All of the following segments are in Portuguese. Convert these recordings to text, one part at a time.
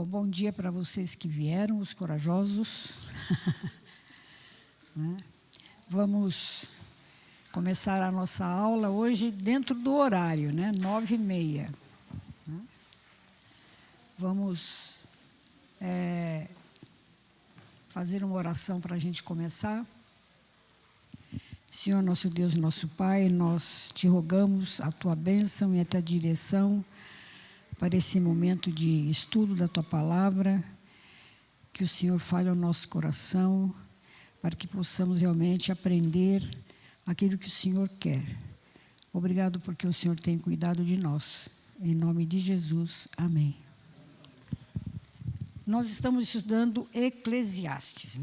Bom dia para vocês que vieram, os corajosos. Vamos começar a nossa aula hoje dentro do horário, 9h30. Vamos fazer uma oração para a gente começar. Senhor, nosso Deus e nosso Pai, nós te rogamos a tua bênção e a tua direção para esse momento de estudo da tua palavra, que o Senhor fale ao nosso coração, para que possamos realmente aprender aquilo que o Senhor quer. Obrigado porque o Senhor tem cuidado de nós. Em nome de Jesus, amém. Nós estamos estudando Eclesiastes,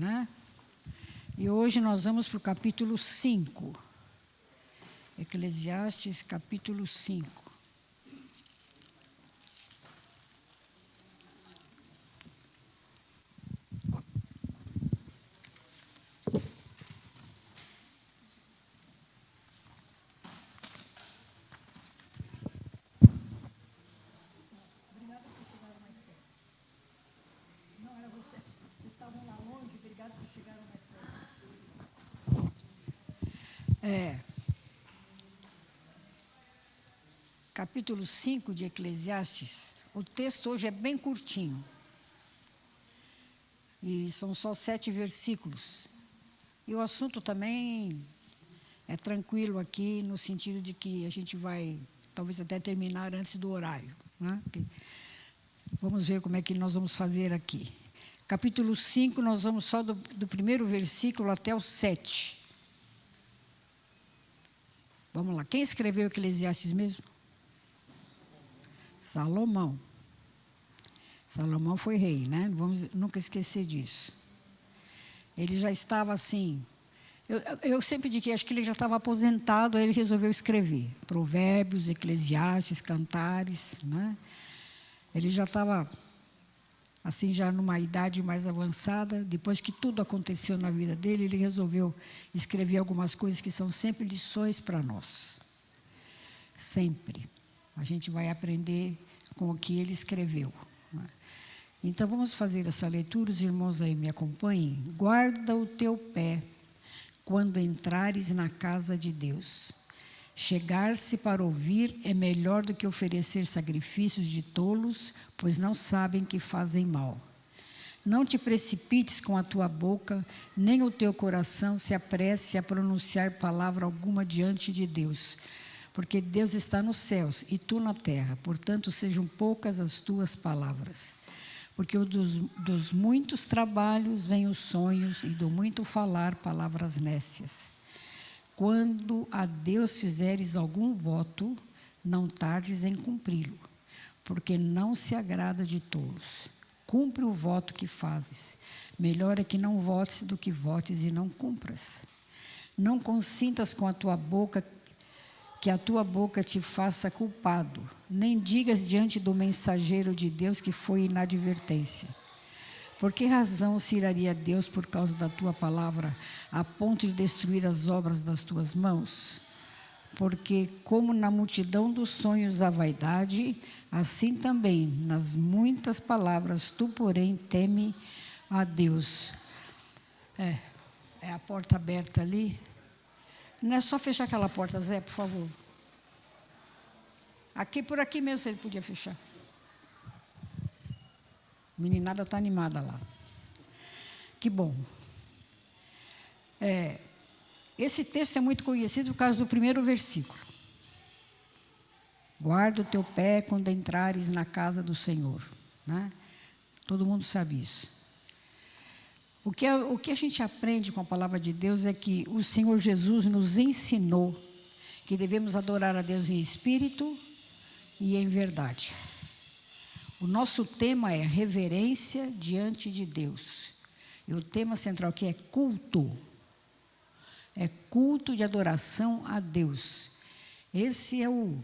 E hoje nós vamos para o capítulo 5. Eclesiastes, capítulo 5. Capítulo 5 de Eclesiastes, o texto hoje é bem curtinho. E são só 7 versículos. E o assunto também é tranquilo aqui, no sentido de que a gente vai, talvez até terminar antes do horário. Vamos ver como é que nós vamos fazer aqui. Capítulo 5, nós vamos só do primeiro versículo até o 7. Vamos lá. Quem escreveu Eclesiastes mesmo? Salomão. Salomão foi rei, Não vamos nunca esquecer disso. Ele já estava assim... Eu sempre digo que acho que ele já estava aposentado, aí ele resolveu escrever. Provérbios, Eclesiastes, Cantares, Ele já estava, assim, já numa idade mais avançada. Depois que tudo aconteceu na vida dele, ele resolveu escrever algumas coisas que são sempre lições para nós. Sempre. A gente vai aprender com o que ele escreveu. Então, vamos fazer essa leitura. Os irmãos aí me acompanhem. Guarda o teu pé quando entrares na casa de Deus. Chegar-se para ouvir é melhor do que oferecer sacrifícios de tolos, pois não sabem que fazem mal. Não te precipites com a tua boca, nem o teu coração se apresse a pronunciar palavra alguma diante de Deus. Porque Deus está nos céus e tu na terra, portanto sejam poucas as tuas palavras. Porque dos muitos trabalhos vêm os sonhos e do muito falar palavras nécias. Quando a Deus fizeres algum voto, não tardes em cumpri-lo, porque não se agrada de tolos. Cumpre o voto que fazes. Melhor é que não votes do que votes e não cumpras. Não consintas com a tua boca que a tua boca te faça culpado, nem digas diante do mensageiro de Deus que foi inadvertência. Por que razão se iraria Deus por causa da tua palavra, a ponto de destruir as obras das tuas mãos? Porque como na multidão dos sonhos há vaidade, assim também nas muitas palavras tu, porém, teme a Deus. É a porta aberta ali. Não é só fechar aquela porta, Zé, por favor. Por aqui mesmo, se ele podia fechar. A meninada está animada lá. Que bom. Esse texto é muito conhecido por causa do primeiro versículo. Guarda o teu pé quando entrares na casa do Senhor. Todo mundo sabe isso. O que a gente aprende com a palavra de Deus é que o Senhor Jesus nos ensinou que devemos adorar a Deus em espírito e em verdade. O nosso tema é reverência diante de Deus. E o tema central aqui é culto. É culto de adoração a Deus. Esse é o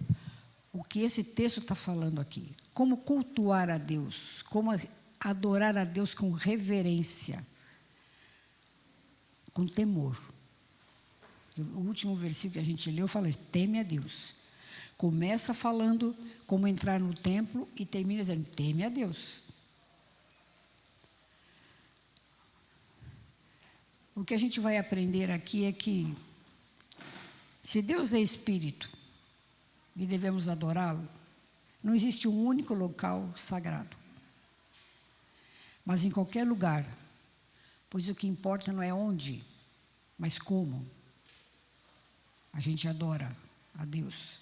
que esse texto está falando aqui. Como cultuar a Deus, como adorar a Deus com reverência. Com temor. O último versículo que a gente leu fala: teme a Deus. Começa falando como entrar no templo e termina dizendo: teme a Deus. O que a gente vai aprender aqui é que, se Deus é Espírito e devemos adorá-lo, não existe um único local sagrado. Mas em qualquer lugar, pois o que importa não é onde, mas como a gente adora a Deus.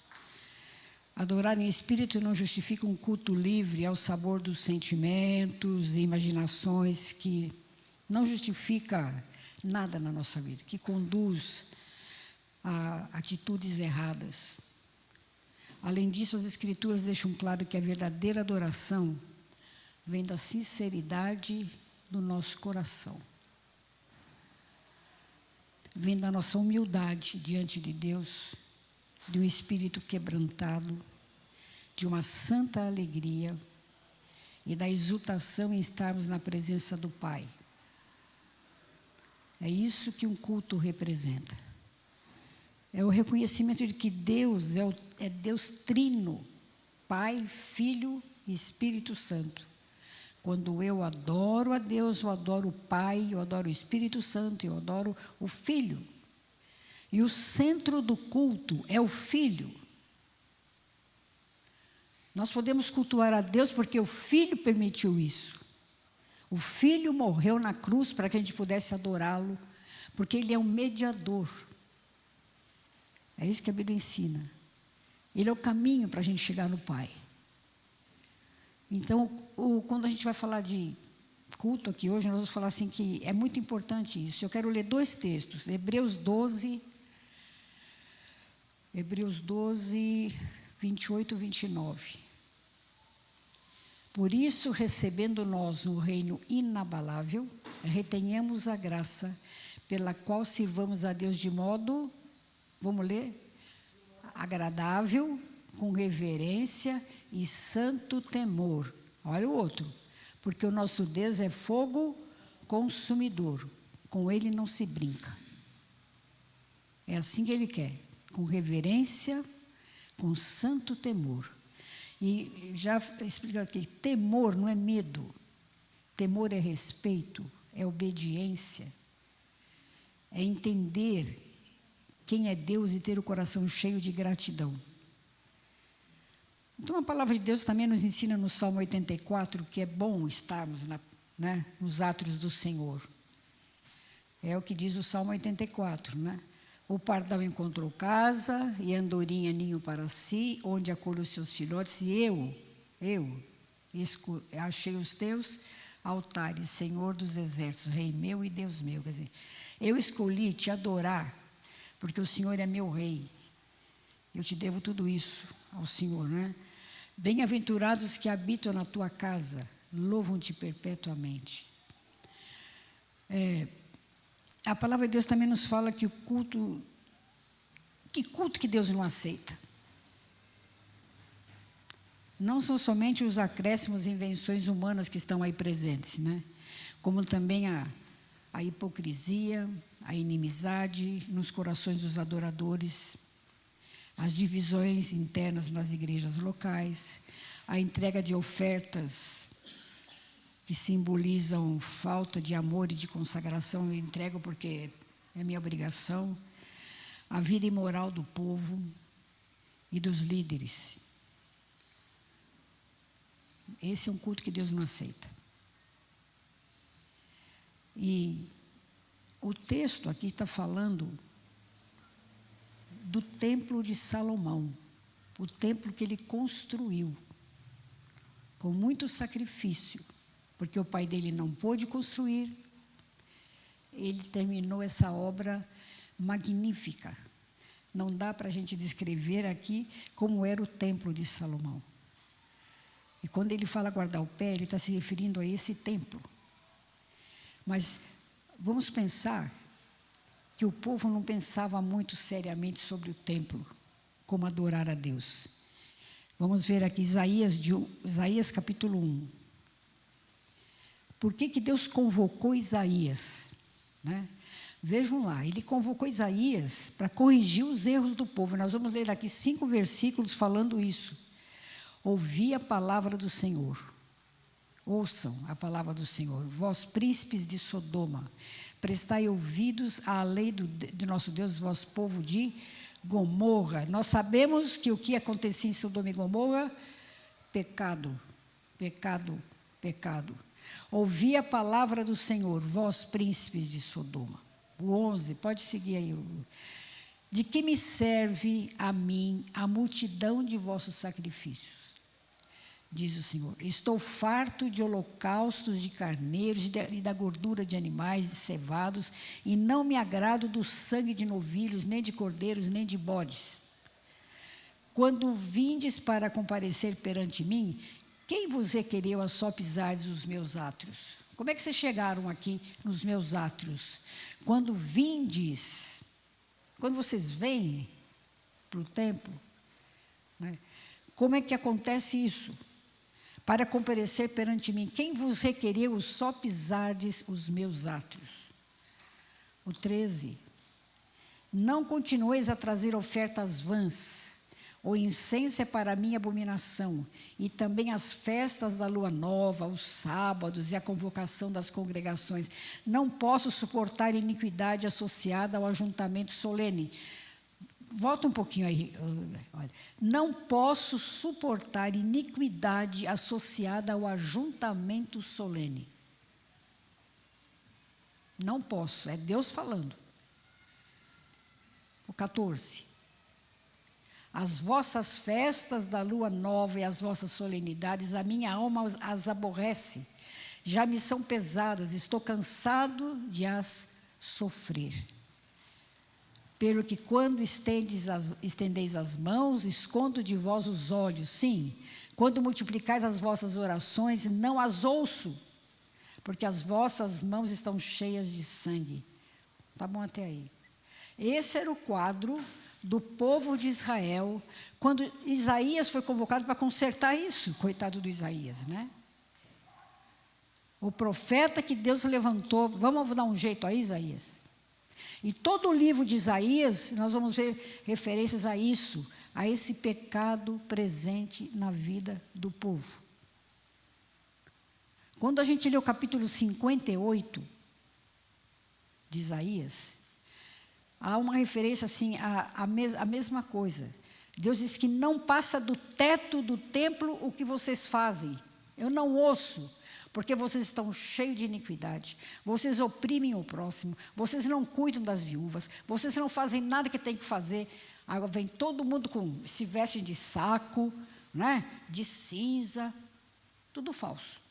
Adorar em espírito não justifica um culto livre ao sabor dos sentimentos e imaginações, que não justifica nada na nossa vida, que conduz a atitudes erradas. Além disso, as Escrituras deixam claro que a verdadeira adoração vem da sinceridade do nosso coração. Vem da nossa humildade diante de Deus, de um espírito quebrantado, de uma santa alegria e da exultação em estarmos na presença do Pai. É isso que um culto representa. É o reconhecimento de que Deus é Deus trino, Pai, Filho e Espírito Santo. Quando eu adoro a Deus, eu adoro o Pai, eu adoro o Espírito Santo, eu adoro o Filho. E o centro do culto é o Filho. Nós podemos cultuar a Deus porque o Filho permitiu isso. O Filho morreu na cruz para que a gente pudesse adorá-lo, porque Ele é um mediador. É isso que a Bíblia ensina. Ele é o caminho para a gente chegar no Pai. Então, quando a gente vai falar de culto aqui hoje, nós vamos falar assim que é muito importante isso. Eu quero ler 2 textos, Hebreus 12, 28 e 29. Por isso, recebendo nós um reino inabalável, retenhamos a graça pela qual sirvamos a Deus de modo, vamos ler? Agradável, com reverência e santo temor. Olha o outro. Porque o nosso Deus é fogo consumidor. Com Ele não se brinca. É assim que Ele quer. Com reverência, com santo temor. E já explico aqui, temor não é medo. Temor é respeito, é obediência. É entender quem é Deus e ter o coração cheio de gratidão. Então, a palavra de Deus também nos ensina no Salmo 84 que é bom estarmos nos atos do Senhor. É o que diz o Salmo 84, né? O pardal encontrou casa e a andorinha ninho para si, onde acolhe os seus filhotes, e eu achei os teus altares, Senhor dos exércitos, Rei meu e Deus meu. Quer dizer, eu escolhi te adorar, porque o Senhor é meu Rei. Eu te devo tudo isso ao Senhor, né? Bem-aventurados os que habitam na tua casa, louvam-te perpetuamente. A palavra de Deus também nos fala que o culto... Que culto que Deus não aceita? Não são somente os acréscimos e invenções humanas que estão aí presentes, né? Como também a hipocrisia, a inimizade nos corações dos adoradores, as divisões internas nas igrejas locais, a entrega de ofertas que simbolizam falta de amor e de consagração. Eu entrego porque é minha obrigação. A vida imoral do povo e dos líderes. Esse é um culto que Deus não aceita. E o texto aqui está falando do templo de Salomão, o templo que ele construiu, com muito sacrifício, porque o pai dele não pôde construir. Ele terminou essa obra magnífica. Não dá para a gente descrever aqui como era o templo de Salomão. E quando ele fala guardar o pé, ele está se referindo a esse templo. Mas vamos pensar que o povo não pensava muito seriamente sobre o templo, como adorar a Deus. Vamos ver aqui Isaías capítulo 1. Por que Deus convocou Isaías? Né? Vejam lá, ele convocou Isaías para corrigir os erros do povo. Nós vamos ler aqui 5 versículos falando isso. Ouvi a palavra do Senhor. Ouçam a palavra do Senhor, vós príncipes de Sodoma, prestai ouvidos à lei de nosso Deus, vós povo de Gomorra. Nós sabemos que o que acontecia em Sodoma e Gomorra, pecado, pecado, pecado. Ouvi a palavra do Senhor, vós príncipes de Sodoma. O 11, pode seguir aí. De que me serve a mim a multidão de vossos sacrifícios? Diz o Senhor, estou farto de holocaustos de carneiros e da gordura de animais cevados, e não me agrado do sangue de novilhos, nem de cordeiros, nem de bodes. Quando vindes para comparecer perante mim, quem vos requereu a só pisardes os meus átrios? Como é que vocês chegaram aqui nos meus átrios? Quando vindes, quando vocês vêm para o templo, né? Como é que acontece isso? Para comparecer perante mim, quem vos requereu só pisardes os meus átrios? O 13. Não continueis a trazer ofertas vãs. O incenso é para mim abominação, e também as festas da lua nova, os sábados e a convocação das congregações. Não posso suportar iniquidade associada ao ajuntamento solene. Volta um pouquinho aí. Olha. Não posso suportar iniquidade associada ao ajuntamento solene. Não posso, é Deus falando. O 14. As vossas festas da lua nova e as vossas solenidades, a minha alma as aborrece. Já me são pesadas, estou cansado de as sofrer. Pelo que quando estendeis as mãos, escondo de vós os olhos. Sim, quando multiplicais as vossas orações, não as ouço, porque as vossas mãos estão cheias de sangue. Tá bom até aí. Esse era o quadro do povo de Israel, quando Isaías foi convocado para consertar isso. Coitado do Isaías, né? O profeta que Deus levantou, vamos dar um jeito aí, Isaías. E todo o livro de Isaías, nós vamos ver referências a isso, a esse pecado presente na vida do povo. Quando a gente lê o capítulo 58 de Isaías, há uma referência assim, a mesma coisa. Deus diz que não passa do teto do templo o que vocês fazem. Eu não ouço. Porque vocês estão cheios de iniquidade, vocês oprimem o próximo, vocês não cuidam das viúvas, vocês não fazem nada que tem que fazer. Agora vem todo mundo se vestem de saco, né? De cinza, tudo falso.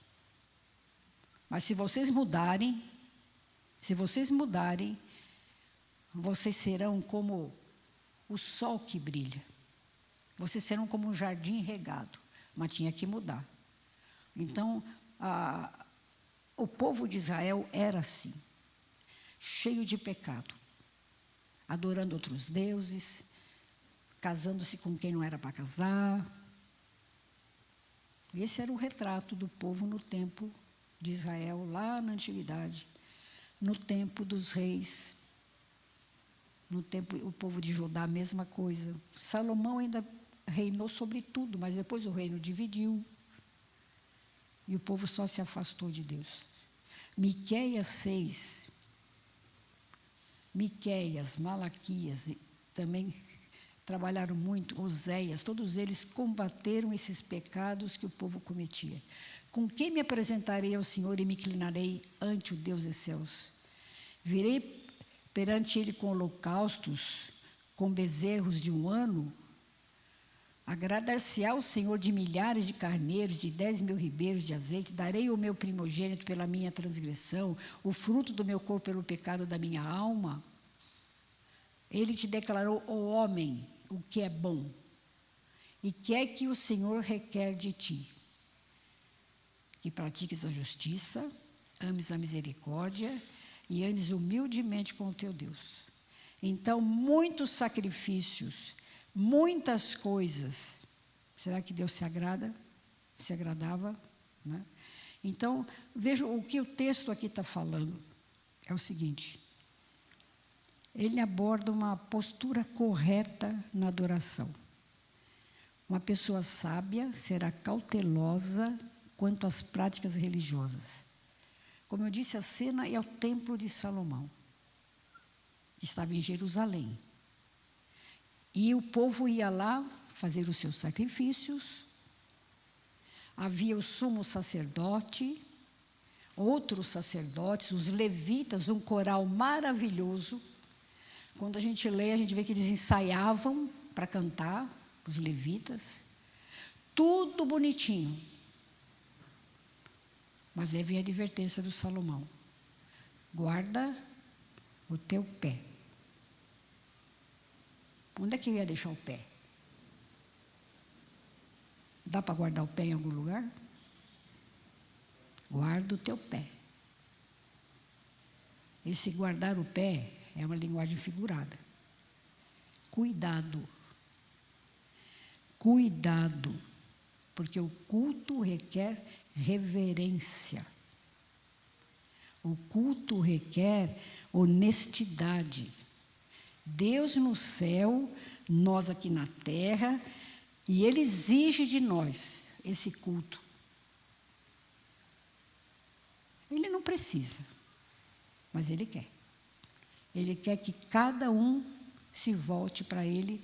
Mas se vocês mudarem, vocês serão como o sol que brilha. Vocês serão como um jardim regado, mas tinha que mudar. Então, o povo de Israel era assim, cheio de pecado, adorando outros deuses, casando-se com quem não era para casar. Esse era o retrato do povo no tempo de Israel, lá na antiguidade, no tempo dos reis, no tempo o povo de Judá, a mesma coisa. Salomão ainda reinou sobre tudo, mas depois o reino dividiu. E o povo só se afastou de Deus. Miqueias 6, Miqueias, Malaquias, também trabalharam muito, Oséias, todos eles combateram esses pecados que o povo cometia. Com quem me apresentarei ao Senhor e me inclinarei ante o Deus dos céus? Virei perante ele com holocaustos, com bezerros de 1 ano? Agradar-se-á o Senhor de milhares de carneiros, de 10.000 ribeiros de azeite? Darei o meu primogênito pela minha transgressão, o fruto do meu corpo pelo pecado da minha alma? Ele te declarou, ó homem, o que é bom, e que é que o Senhor requer de ti? Que pratiques a justiça, ames a misericórdia e andes humildemente com o teu Deus. Então, muitos sacrifícios, muitas coisas. Será que Deus se agrada? Se agradava? Né? Então, veja o que o texto aqui está falando. É o seguinte. Ele aborda uma postura correta na adoração. Uma pessoa sábia será cautelosa quanto às práticas religiosas. Como eu disse, a cena é o templo de Salomão, que estava em Jerusalém. E o povo ia lá fazer os seus sacrifícios. Havia o sumo sacerdote, outros sacerdotes, os levitas, um coral maravilhoso. Quando a gente lê, a gente vê que eles ensaiavam para cantar, os levitas. Tudo bonitinho. Mas aí vem a advertência do Salomão. Guarda o teu pé. Onde é que eu ia deixar o pé? Dá para guardar o pé em algum lugar? Guarda o teu pé. Esse guardar o pé é uma linguagem figurada. Cuidado. Cuidado. Porque o culto requer reverência. O culto requer honestidade. Deus no céu, nós aqui na terra, e Ele exige de nós esse culto. Ele não precisa, mas Ele quer. Ele quer que cada um se volte para Ele,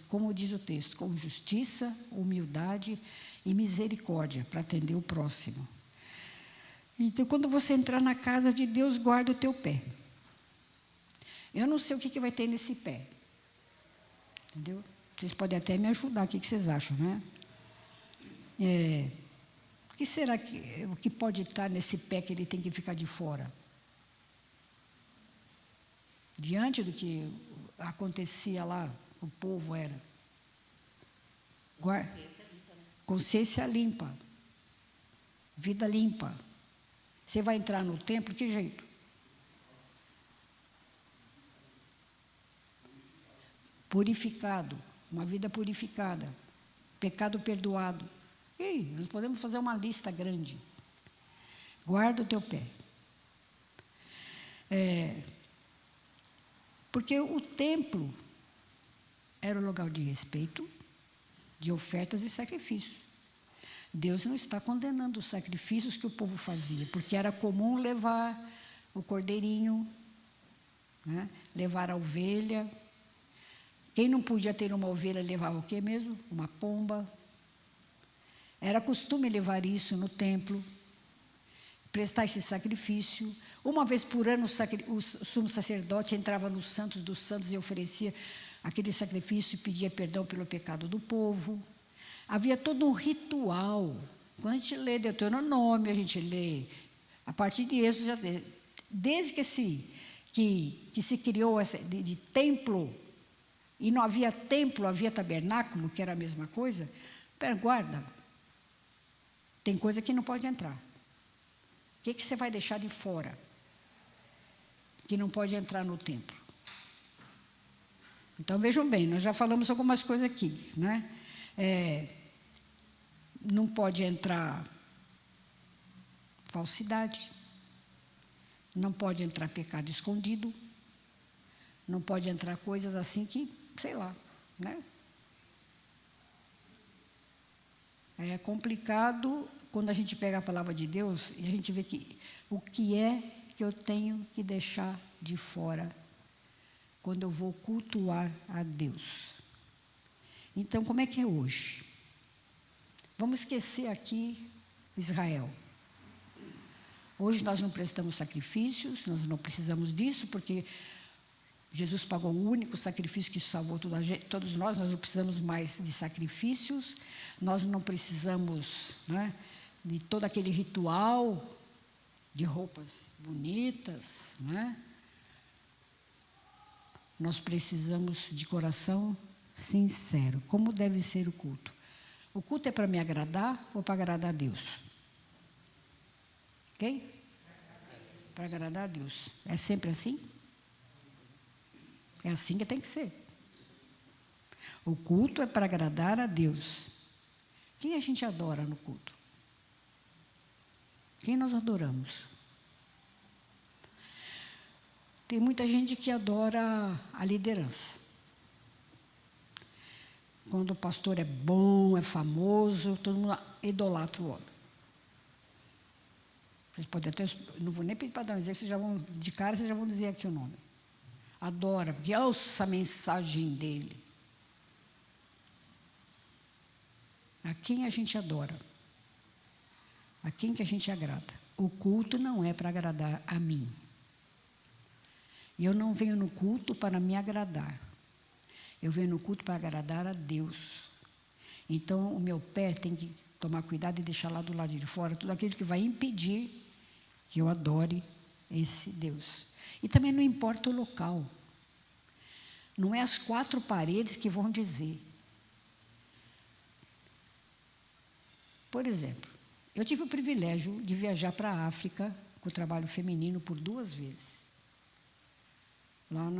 como diz o texto, com justiça, humildade e misericórdia, para atender o próximo. Então, quando você entrar na casa de Deus, guarda o teu pé. Eu não sei o que vai ter nesse pé. Entendeu? Vocês podem até me ajudar, o que vocês acham, né? O que será o que pode estar nesse pé que ele tem que ficar de fora? Diante do que acontecia lá, o povo era. Consciência limpa. Vida limpa. Você vai entrar no templo, que jeito? Purificado. Uma vida purificada. Pecado perdoado. E nós podemos fazer uma lista grande. Guarda o teu pé. Porque o templo era um lugar de respeito, de ofertas e sacrifícios. Deus não está condenando os sacrifícios que o povo fazia, porque era comum levar o cordeirinho, né? Levar a ovelha. Quem não podia ter uma ovelha levava o quê mesmo? Uma pomba. Era costume levar isso no templo, prestar esse sacrifício. Uma vez por ano o sumo sacerdote entrava no Santos dos Santos e oferecia aquele sacrifício e pedia perdão pelo pecado do povo. Havia todo um ritual. Quando a gente lê Deuteronômio, a gente lê a partir de Êxodo, desde que se criou de templo, e não havia templo, havia tabernáculo, que era a mesma coisa. Guarda, tem coisa que não pode entrar. O que você vai deixar de fora? Que não pode entrar no templo. Então, vejam bem, nós já falamos algumas coisas aqui, né? Não pode entrar falsidade, não pode entrar pecado escondido, não pode entrar coisas assim que, sei lá, né? É complicado quando a gente pega a palavra de Deus e a gente vê que o que é que eu tenho que deixar de fora quando eu vou cultuar a Deus. Então, como é que é hoje? Vamos esquecer aqui Israel. Hoje nós não prestamos sacrifícios, nós não precisamos disso, porque Jesus pagou o único sacrifício que salvou todos nós não precisamos mais de sacrifícios, nós não precisamos, né, de todo aquele ritual de roupas bonitas, né? Nós precisamos de coração sincero. Como deve ser o culto? O culto é para me agradar ou para agradar a Deus? Quem? Para agradar a Deus. É sempre assim? É assim que tem que ser. O culto é para agradar a Deus. Quem a gente adora no culto? Quem nós adoramos? Tem muita gente que adora a liderança. Quando o pastor é bom, é famoso, todo mundo idolatra o homem. Vocês podem até, não vou nem pedir para dar um exemplo, vocês já vão, de cara, vocês já vão dizer aqui o nome. Adora, porque ouça a mensagem dele. A quem a gente adora? A quem que a gente agrada? O culto não é para agradar a mim. E eu não venho no culto para me agradar. Eu venho no culto para agradar a Deus. Então, o meu pé tem que tomar cuidado e deixar lá do lado de fora tudo aquilo que vai impedir que eu adore esse Deus. E também não importa o local. Não é as quatro paredes que vão dizer. Por exemplo, eu tive o privilégio de viajar para a África com o trabalho feminino por 2 vezes. Lá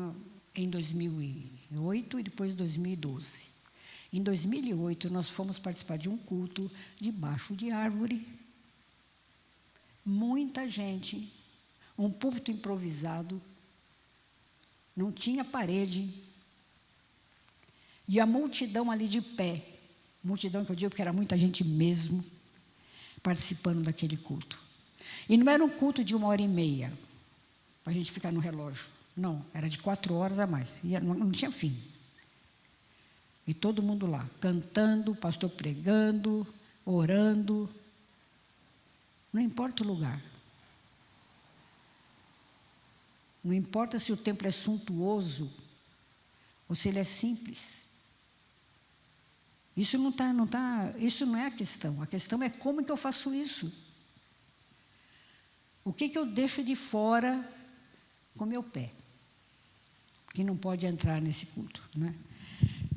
em 2008 e depois 2012. Em 2008, nós fomos participar de um culto debaixo de árvore. Muita gente, um púlpito improvisado, não tinha parede, e a multidão ali de pé, multidão que eu digo porque era muita gente mesmo, participando daquele culto. E não era um culto de 1h30, para a gente ficar no relógio. Não, era de 4 horas a mais, e não tinha fim. E todo mundo lá, cantando, o pastor pregando, orando. Não importa o lugar. Não importa se o templo é suntuoso ou se ele é simples. Isso isso não é a questão. A questão é como que eu faço isso. O que eu deixo de fora com meu pé, que não pode entrar nesse culto, né?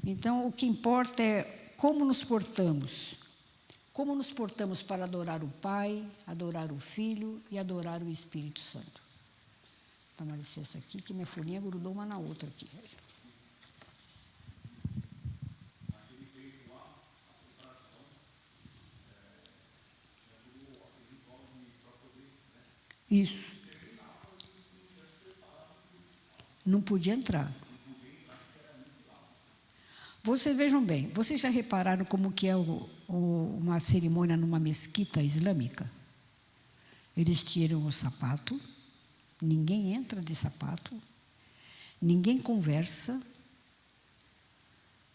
Então, o que importa é como nos portamos. Como nos portamos para adorar o Pai, adorar o Filho e adorar o Espírito Santo. Dá uma licença aqui, que minha folhinha grudou uma na outra aqui. Isso. Não podia entrar. Vocês vejam bem, vocês já repararam como que é uma cerimônia numa mesquita islâmica? Eles tiram o sapato, ninguém entra de sapato, ninguém conversa,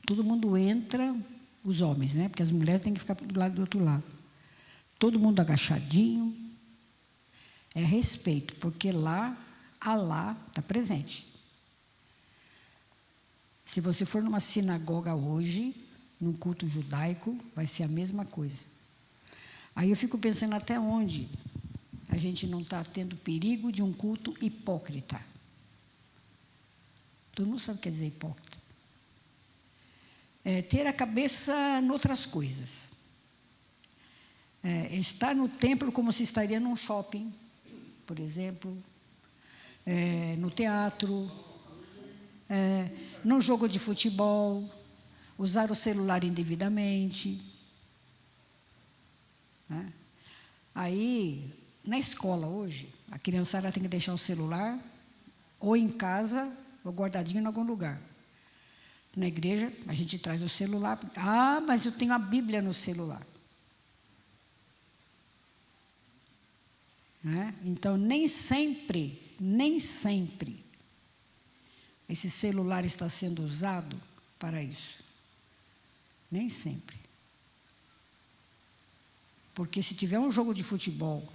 todo mundo entra, os homens, né? Porque as mulheres têm que ficar do outro lado. Todo mundo agachadinho, é respeito, porque lá, Alá está presente. Se você for numa sinagoga hoje, num culto judaico, vai ser a mesma coisa. Aí eu fico pensando até onde a gente não está tendo perigo de um culto hipócrita. Todo mundo sabe o que quer dizer hipócrita. É ter a cabeça em outras coisas. Estar no templo como se estaria num shopping, por exemplo, no teatro, no jogo de futebol, usar o celular indevidamente. Né? Aí, na escola hoje, a criançada tem que deixar o celular ou em casa ou guardadinho em algum lugar. Na igreja, a gente traz o celular. Ah, mas eu tenho a Bíblia no celular. Né? Então, nem sempre, esse celular está sendo usado para isso. Nem sempre. Porque se tiver um jogo de futebol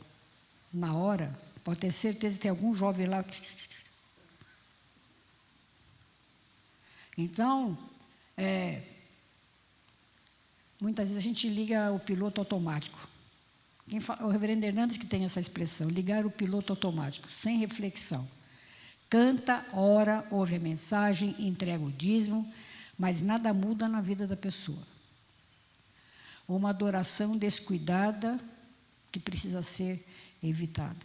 na hora, pode ter certeza que tem algum jovem lá. Então, muitas vezes a gente liga o piloto automático. O reverendo Hernandes que tem essa expressão, ligar o piloto automático, sem reflexão. Canta, ora, ouve a mensagem, entrega o dízimo, mas nada muda na vida da pessoa. Uma adoração descuidada que precisa ser evitada.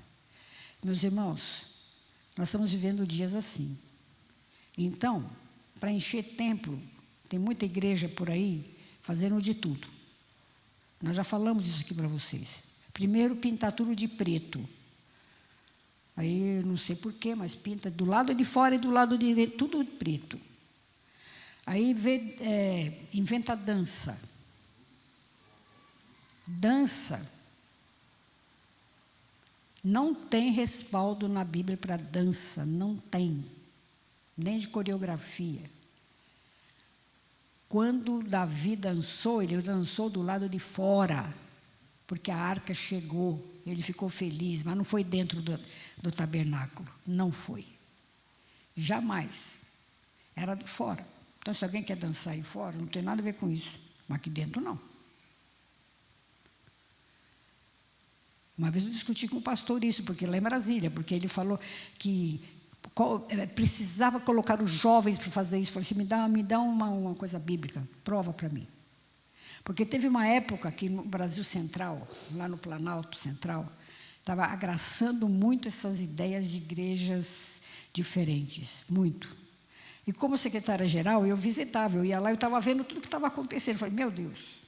Meus irmãos, nós estamos vivendo dias assim. Então, para encher templo, tem muita igreja por aí fazendo de tudo. Nós já falamos isso aqui para vocês. Primeiro, pintar tudo de preto. Aí, não sei porquê, mas pinta do lado de fora e do lado de dentro, tudo preto. Aí, inventa dança. Dança. Não tem respaldo na Bíblia para dança, não tem, nem de coreografia. Quando Davi dançou, ele dançou do lado de fora, porque a arca chegou, ele ficou feliz, mas não foi dentro do tabernáculo, não foi. Jamais. Era de fora. Então, se alguém quer dançar aí fora, não tem nada a ver com isso, mas aqui dentro não. Uma vez eu discuti com o pastor isso, porque lá em Brasília, porque ele falou que precisava colocar os jovens para fazer isso. Eu falei assim, me dá uma coisa bíblica, prova para mim. Porque teve uma época que no Brasil Central, lá no Planalto Central, estava agraçando muito essas ideias de igrejas diferentes, muito. E como secretária-geral, eu visitava, eu ia lá, eu estava vendo tudo o que estava acontecendo. Eu falei, meu Deus.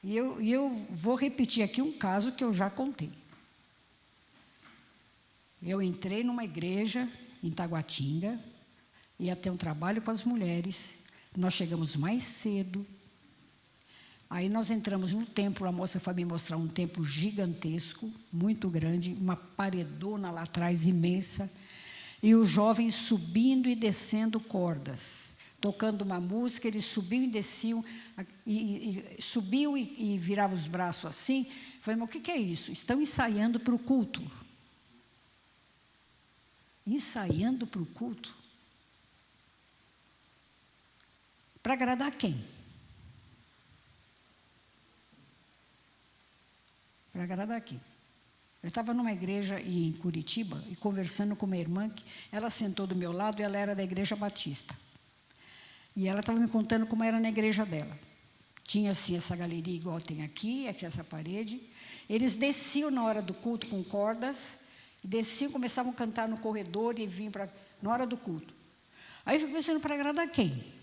E eu vou repetir aqui um caso que eu já contei. Eu entrei numa igreja em Taguatinga, ia ter um trabalho com as mulheres, nós chegamos mais cedo, aí nós entramos no templo, a moça foi me mostrar um templo gigantesco, muito grande, uma paredona lá atrás imensa, e os jovens subindo e descendo cordas, tocando uma música, eles subiam e desciam, subiam e viravam os braços assim. Falei, mas o que é isso? Estão ensaiando para o culto. Ensaiando para o culto? Para agradar quem? Para agradar quem? Eu estava numa igreja em Curitiba e conversando com uma irmã, que ela sentou do meu lado e ela era da Igreja Batista. E ela estava me contando como era na igreja dela. Tinha assim essa galeria igual tem aqui essa parede. Eles desciam na hora do culto com cordas, desciam, começavam a cantar no corredor e vinham na hora do culto. Aí eu fico pensando, para agradar quem?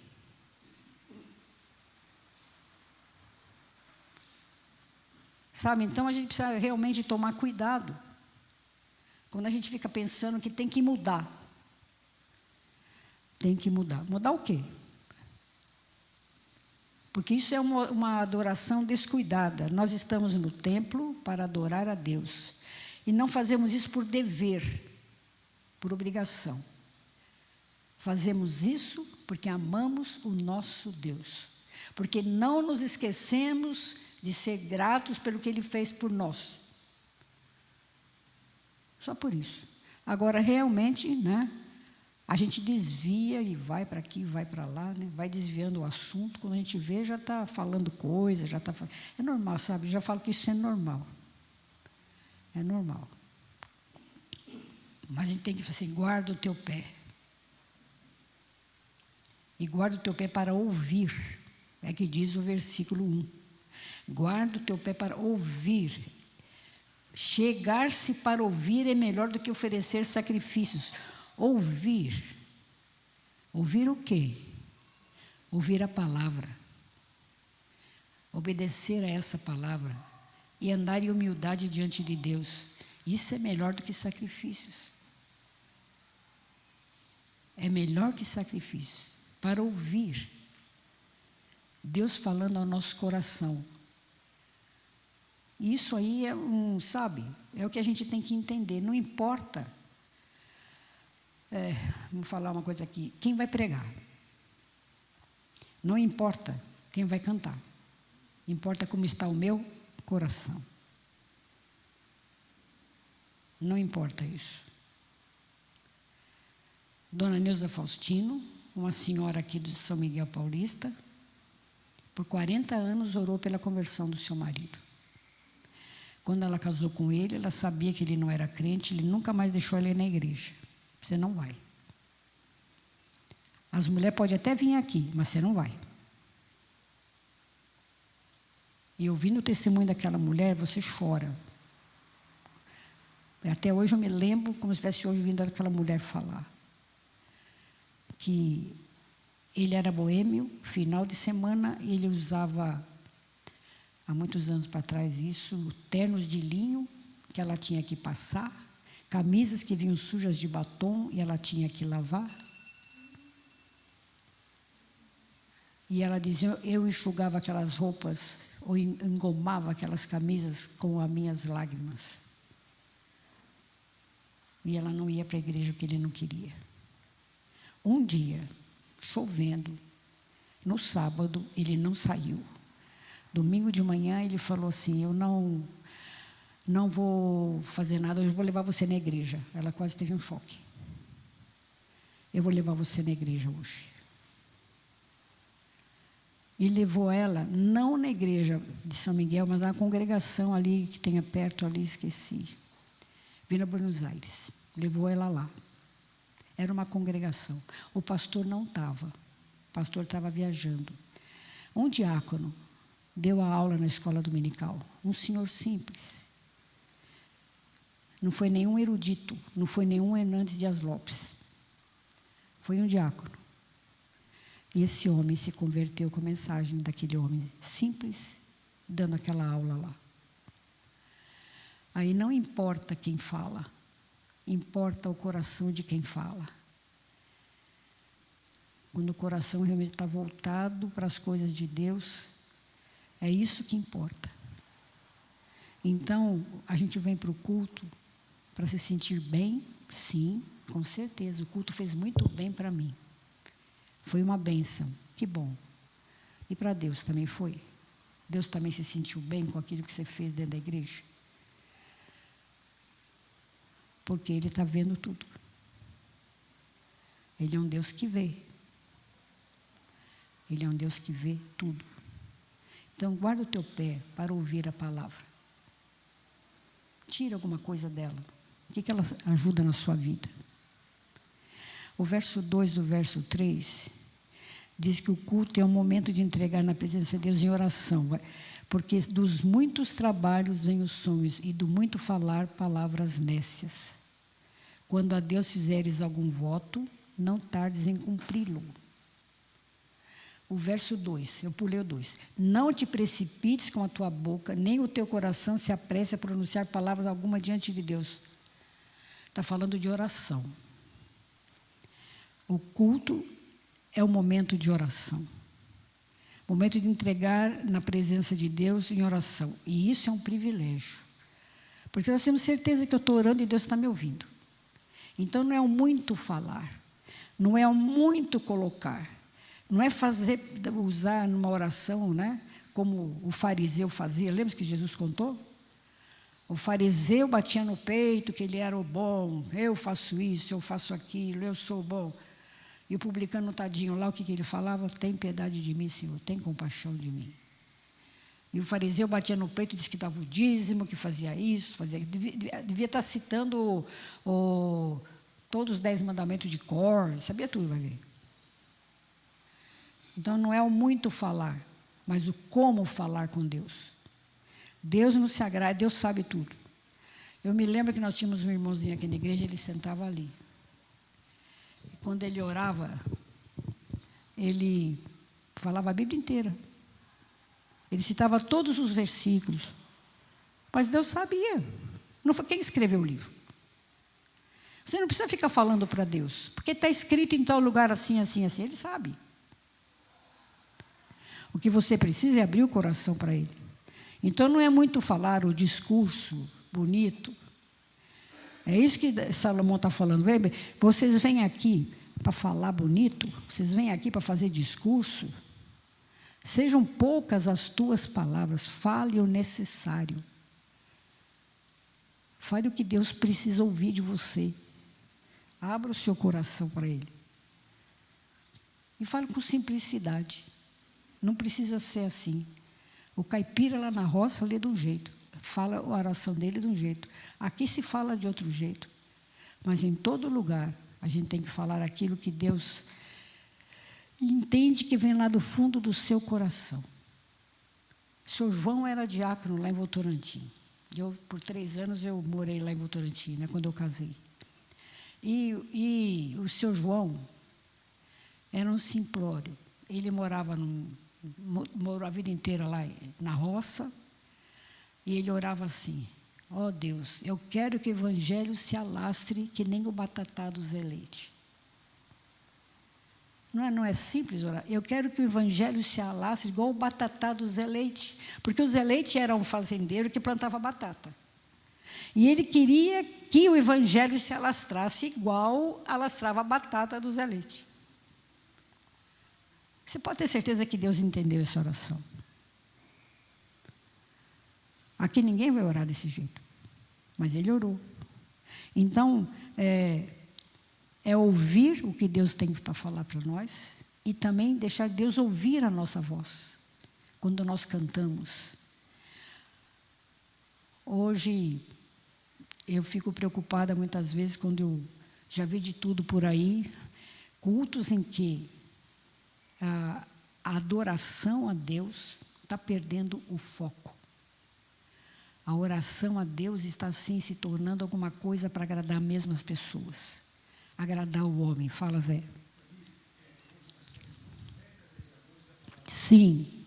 Sabe, então a gente precisa realmente tomar cuidado quando a gente fica pensando que tem que mudar. Tem que mudar. Mudar o quê? Porque isso é uma adoração descuidada. Nós estamos no templo para adorar a Deus. E não fazemos isso por dever, por obrigação. Fazemos isso porque amamos o nosso Deus. Porque não nos esquecemos de ser gratos pelo que Ele fez por nós. Só por isso. Agora, realmente, né, a gente desvia e vai para aqui, vai para lá, né, vai desviando o assunto. Quando a gente vê, já está falando coisa, já está falando. É normal, sabe? Já falo que isso é normal. É normal. Mas a gente tem que fazer assim, guarda o teu pé. E guarda o teu pé para ouvir. É que diz o versículo 1. Guarda o teu pé para ouvir. Chegar-se para ouvir é melhor do que oferecer sacrifícios. Ouvir. Ouvir o quê? Ouvir a palavra. Obedecer a essa palavra. E andar em humildade diante de Deus. Isso é melhor do que sacrifícios. É melhor que sacrifício. Para ouvir Deus falando ao nosso coração. Isso aí é sabe, é o que a gente tem que entender. Não importa, vamos falar uma coisa aqui, quem vai pregar. Não importa quem vai cantar. Importa como está o meu coração. Não importa isso. Dona Neuza Faustino, uma senhora aqui de São Miguel Paulista, por 40 anos orou pela conversão do seu marido. Quando ela casou com ele, ela sabia que ele não era crente, ele nunca mais deixou ela ir na igreja. Você não vai. As mulheres podem até vir aqui, mas você não vai. E ouvindo o testemunho daquela mulher, você chora. Até hoje eu me lembro como se tivesse hoje ouvindo aquela mulher falar. Que ele era boêmio, final de semana, ele usava, há muitos anos para trás isso, ternos de linho, que ela tinha que passar, camisas que vinham sujas de batom e ela tinha que lavar. E ela dizia, eu enxugava aquelas roupas, ou engomava aquelas camisas com as minhas lágrimas. E ela não ia para a igreja porque ele não queria. Um dia, chovendo, no sábado, ele não saiu. Domingo de manhã, ele falou assim, eu não vou fazer nada, hoje eu vou levar você na igreja. Ela quase teve um choque. Eu vou levar você na igreja hoje. E levou ela, não na igreja de São Miguel, mas na congregação ali, que tem perto ali, esqueci. Vila Buenos Aires. Levou ela lá. Era uma congregação. O pastor não estava. O pastor estava viajando. Um diácono deu a aula na escola dominical. Um senhor simples. Não foi nenhum erudito, não foi nenhum Hernandes Dias Lopes. Foi um diácono. E esse homem se converteu com a mensagem daquele homem simples, dando aquela aula lá. Aí não importa quem fala, importa o coração de quem fala. Quando o coração realmente está voltado para as coisas de Deus, é isso que importa. Então, a gente vem para o culto para se sentir bem, sim, com certeza. O culto fez muito bem para mim. Foi uma bênção, que bom. E para Deus também foi. Deus também se sentiu bem com aquilo que você fez dentro da igreja. Porque Ele está vendo tudo. Ele é um Deus que vê. Ele é um Deus que vê tudo. Então, guarda o teu pé para ouvir a palavra. Tira alguma coisa dela. O que ela ajuda na sua vida? O verso 2 do verso 3 diz que o culto é um momento de entregar na presença de Deus em oração. Porque dos muitos trabalhos vêm os sonhos, e do muito falar, palavras nécias. Quando a Deus fizeres algum voto, não tardes em cumpri-lo. O verso 2, eu pulei o 2. Não te precipites com a tua boca, nem o teu coração se apresse a pronunciar palavras alguma diante de Deus. Está falando de oração. O culto é o momento de oração. Momento de entregar na presença de Deus em oração. E isso é um privilégio. Porque nós temos certeza que eu estou orando e Deus está me ouvindo. Então não é o muito falar. Não é o muito colocar. Não é usar numa oração, né, como o fariseu fazia. Lembra que Jesus contou? O fariseu batia no peito que ele era o bom. Eu faço isso, eu faço aquilo, eu sou bom. E o publicano tadinho lá, o que ele falava? Tem piedade de mim, Senhor, tem compaixão de mim. E o fariseu batia no peito e disse que dava o dízimo, que fazia isso, fazia... Devia estar citando todos os 10 mandamentos de cor, sabia tudo, vai ver. Então, não é o muito falar, mas o como falar com Deus. Deus não se agrada, Deus sabe tudo. Eu me lembro que nós tínhamos um irmãozinho aqui na igreja, ele sentava ali. E quando ele orava, ele falava a Bíblia inteira. Ele citava todos os versículos. Mas Deus sabia. Não foi quem escreveu o livro. Você não precisa ficar falando para Deus, porque está escrito em tal lugar assim, assim, assim. Ele sabe. O que você precisa é abrir o coração para Ele. Então, não é muito falar o discurso bonito. É isso que Salomão está falando. Vocês vêm aqui para falar bonito? Vocês vêm aqui para fazer discurso? Sejam poucas as tuas palavras. Fale o necessário. Fale o que Deus precisa ouvir de você. Abra o seu coração para Ele. E fale com simplicidade. Não precisa ser assim. O caipira lá na roça lê de um jeito. Fala a oração dele de um jeito. Aqui se fala de outro jeito. Mas em todo lugar, a gente tem que falar aquilo que Deus entende que vem lá do fundo do seu coração. O senhor João era diácono lá em Votorantim. Por 3 anos, eu morei lá em Votorantim, né, quando eu casei. E o senhor João era um simplório. Ele morou a vida inteira lá na roça, e ele orava assim: ó Deus, eu quero que o evangelho se alastre que nem o batatá do Zé Leite. Não é simples orar. Eu quero que o evangelho se alastre igual o batatá do Zé Leite, porque o Zé Leite era um fazendeiro que plantava batata. E ele queria que o evangelho se alastrasse igual alastrava a batata do Zé Leite. Você pode ter certeza que Deus entendeu essa oração. Aqui ninguém vai orar desse jeito, mas ele orou. Então, é ouvir o que Deus tem para falar para nós e também deixar Deus ouvir a nossa voz, quando nós cantamos. Hoje, eu fico preocupada muitas vezes quando eu já vi de tudo por aí, cultos em que a adoração a Deus está perdendo o foco. A oração a Deus está, assim, se tornando alguma coisa para agradar mesmo as pessoas. Agradar o homem. Fala, Zé. Sim.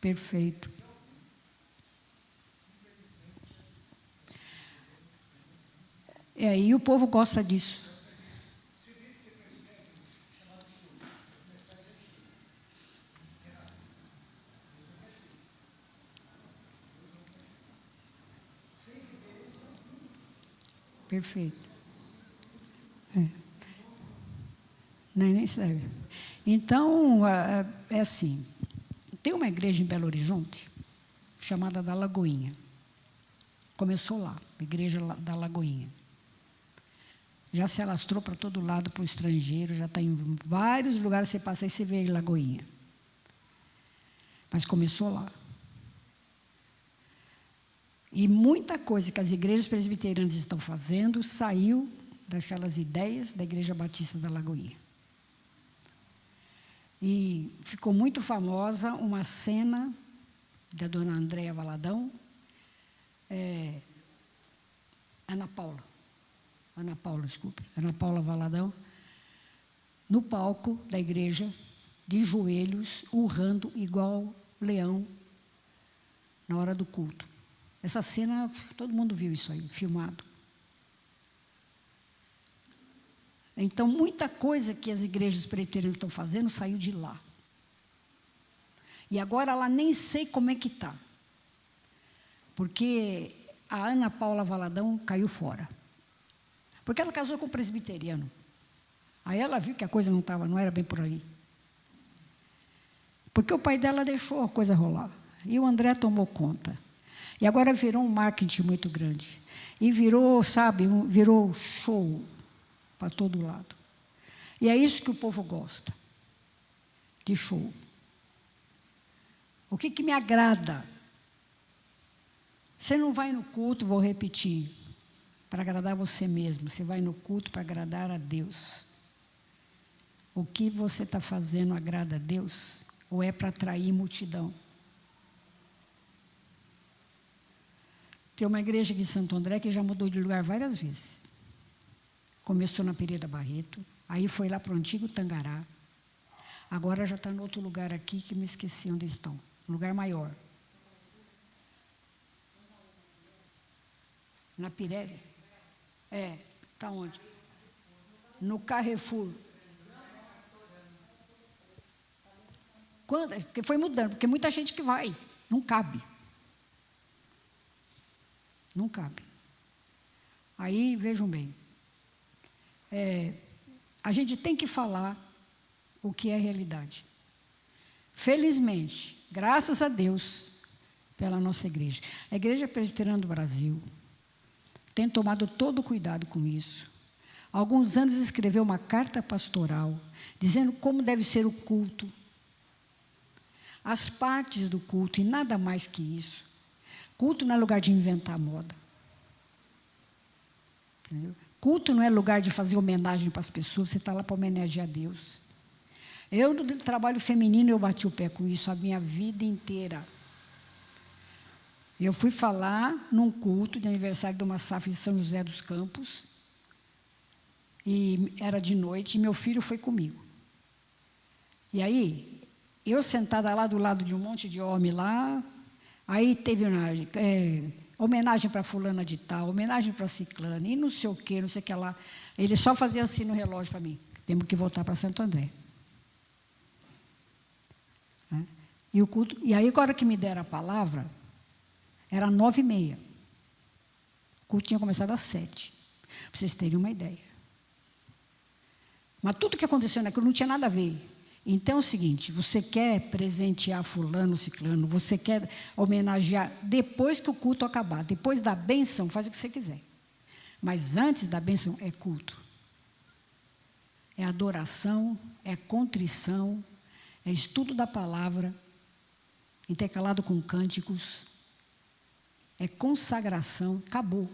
Perfeito. E o povo gosta disso. Perfeito. Nem serve. Então, é assim. Tem uma igreja em Belo Horizonte, chamada da Lagoinha. Começou lá, a igreja da Lagoinha. Já se alastrou para todo lado, para o estrangeiro, já está em vários lugares, você passa aí, você vê aí Lagoinha. Mas começou lá. E muita coisa que as igrejas presbiterianas estão fazendo saiu daquelas ideias da Igreja Batista da Lagoinha. E ficou muito famosa uma cena da dona Andréa Valadão, Ana Paula Valadão, no palco da igreja, de joelhos, urrando igual leão na hora do culto. Essa cena, todo mundo viu isso aí, filmado. Então, muita coisa que as igrejas presbiterianas estão fazendo saiu de lá. E agora ela nem sei como é que está. Porque a Ana Paula Valadão caiu fora. Porque ela casou com um presbiteriano. Aí ela viu que a coisa não era bem por aí. Porque o pai dela deixou a coisa rolar. E o André tomou conta. E agora virou um marketing muito grande. E virou, sabe, virou show para todo lado. E é isso que o povo gosta, de show. O que me agrada? Você não vai no culto, vou repetir, para agradar você mesmo. Você vai no culto para agradar a Deus. O que você está fazendo agrada a Deus? Ou é para atrair multidão? Tem uma igreja aqui em Santo André que já mudou de lugar várias vezes. Começou na Pereira Barreto, aí foi lá para o antigo Tangará. Agora já está em outro lugar aqui que me esqueci onde estão. Um lugar maior. Na Pirelli? Está onde? No Carrefour. Porque foi mudando, porque muita gente que vai, não cabe. Não cabe. Aí, vejam bem, a gente tem que falar o que é realidade. Felizmente, graças a Deus, pela nossa igreja. A Igreja Presbiteriana do Brasil tem tomado todo o cuidado com isso. Há alguns anos escreveu uma carta pastoral, dizendo como deve ser o culto, as partes do culto, e nada mais que isso. Culto não é lugar de inventar moda. Entendeu? Culto não é lugar de fazer homenagem para as pessoas, você está lá para homenagear a Deus. Eu, no trabalho feminino, eu bati o pé com isso a minha vida inteira. Eu fui falar num culto de aniversário de uma SAF de São José dos Campos, e era de noite, e meu filho foi comigo. E aí, eu sentada lá do lado de um monte de homem lá, aí teve homenagem para fulana de tal, homenagem para ciclana, e não sei o que lá. Ele só fazia assim no relógio para mim, temos que voltar para Santo André. E o culto, e aí, agora que me deram a palavra, era 9h30. O culto tinha começado às 7, para vocês terem uma ideia. Mas tudo que aconteceu naquilo não tinha nada a ver. Então é o seguinte, você quer presentear fulano, ciclano, você quer homenagear, depois que o culto acabar, depois da bênção, faz o que você quiser. Mas antes da bênção é culto. É adoração, é contrição, é estudo da palavra, intercalado com cânticos, é consagração, acabou.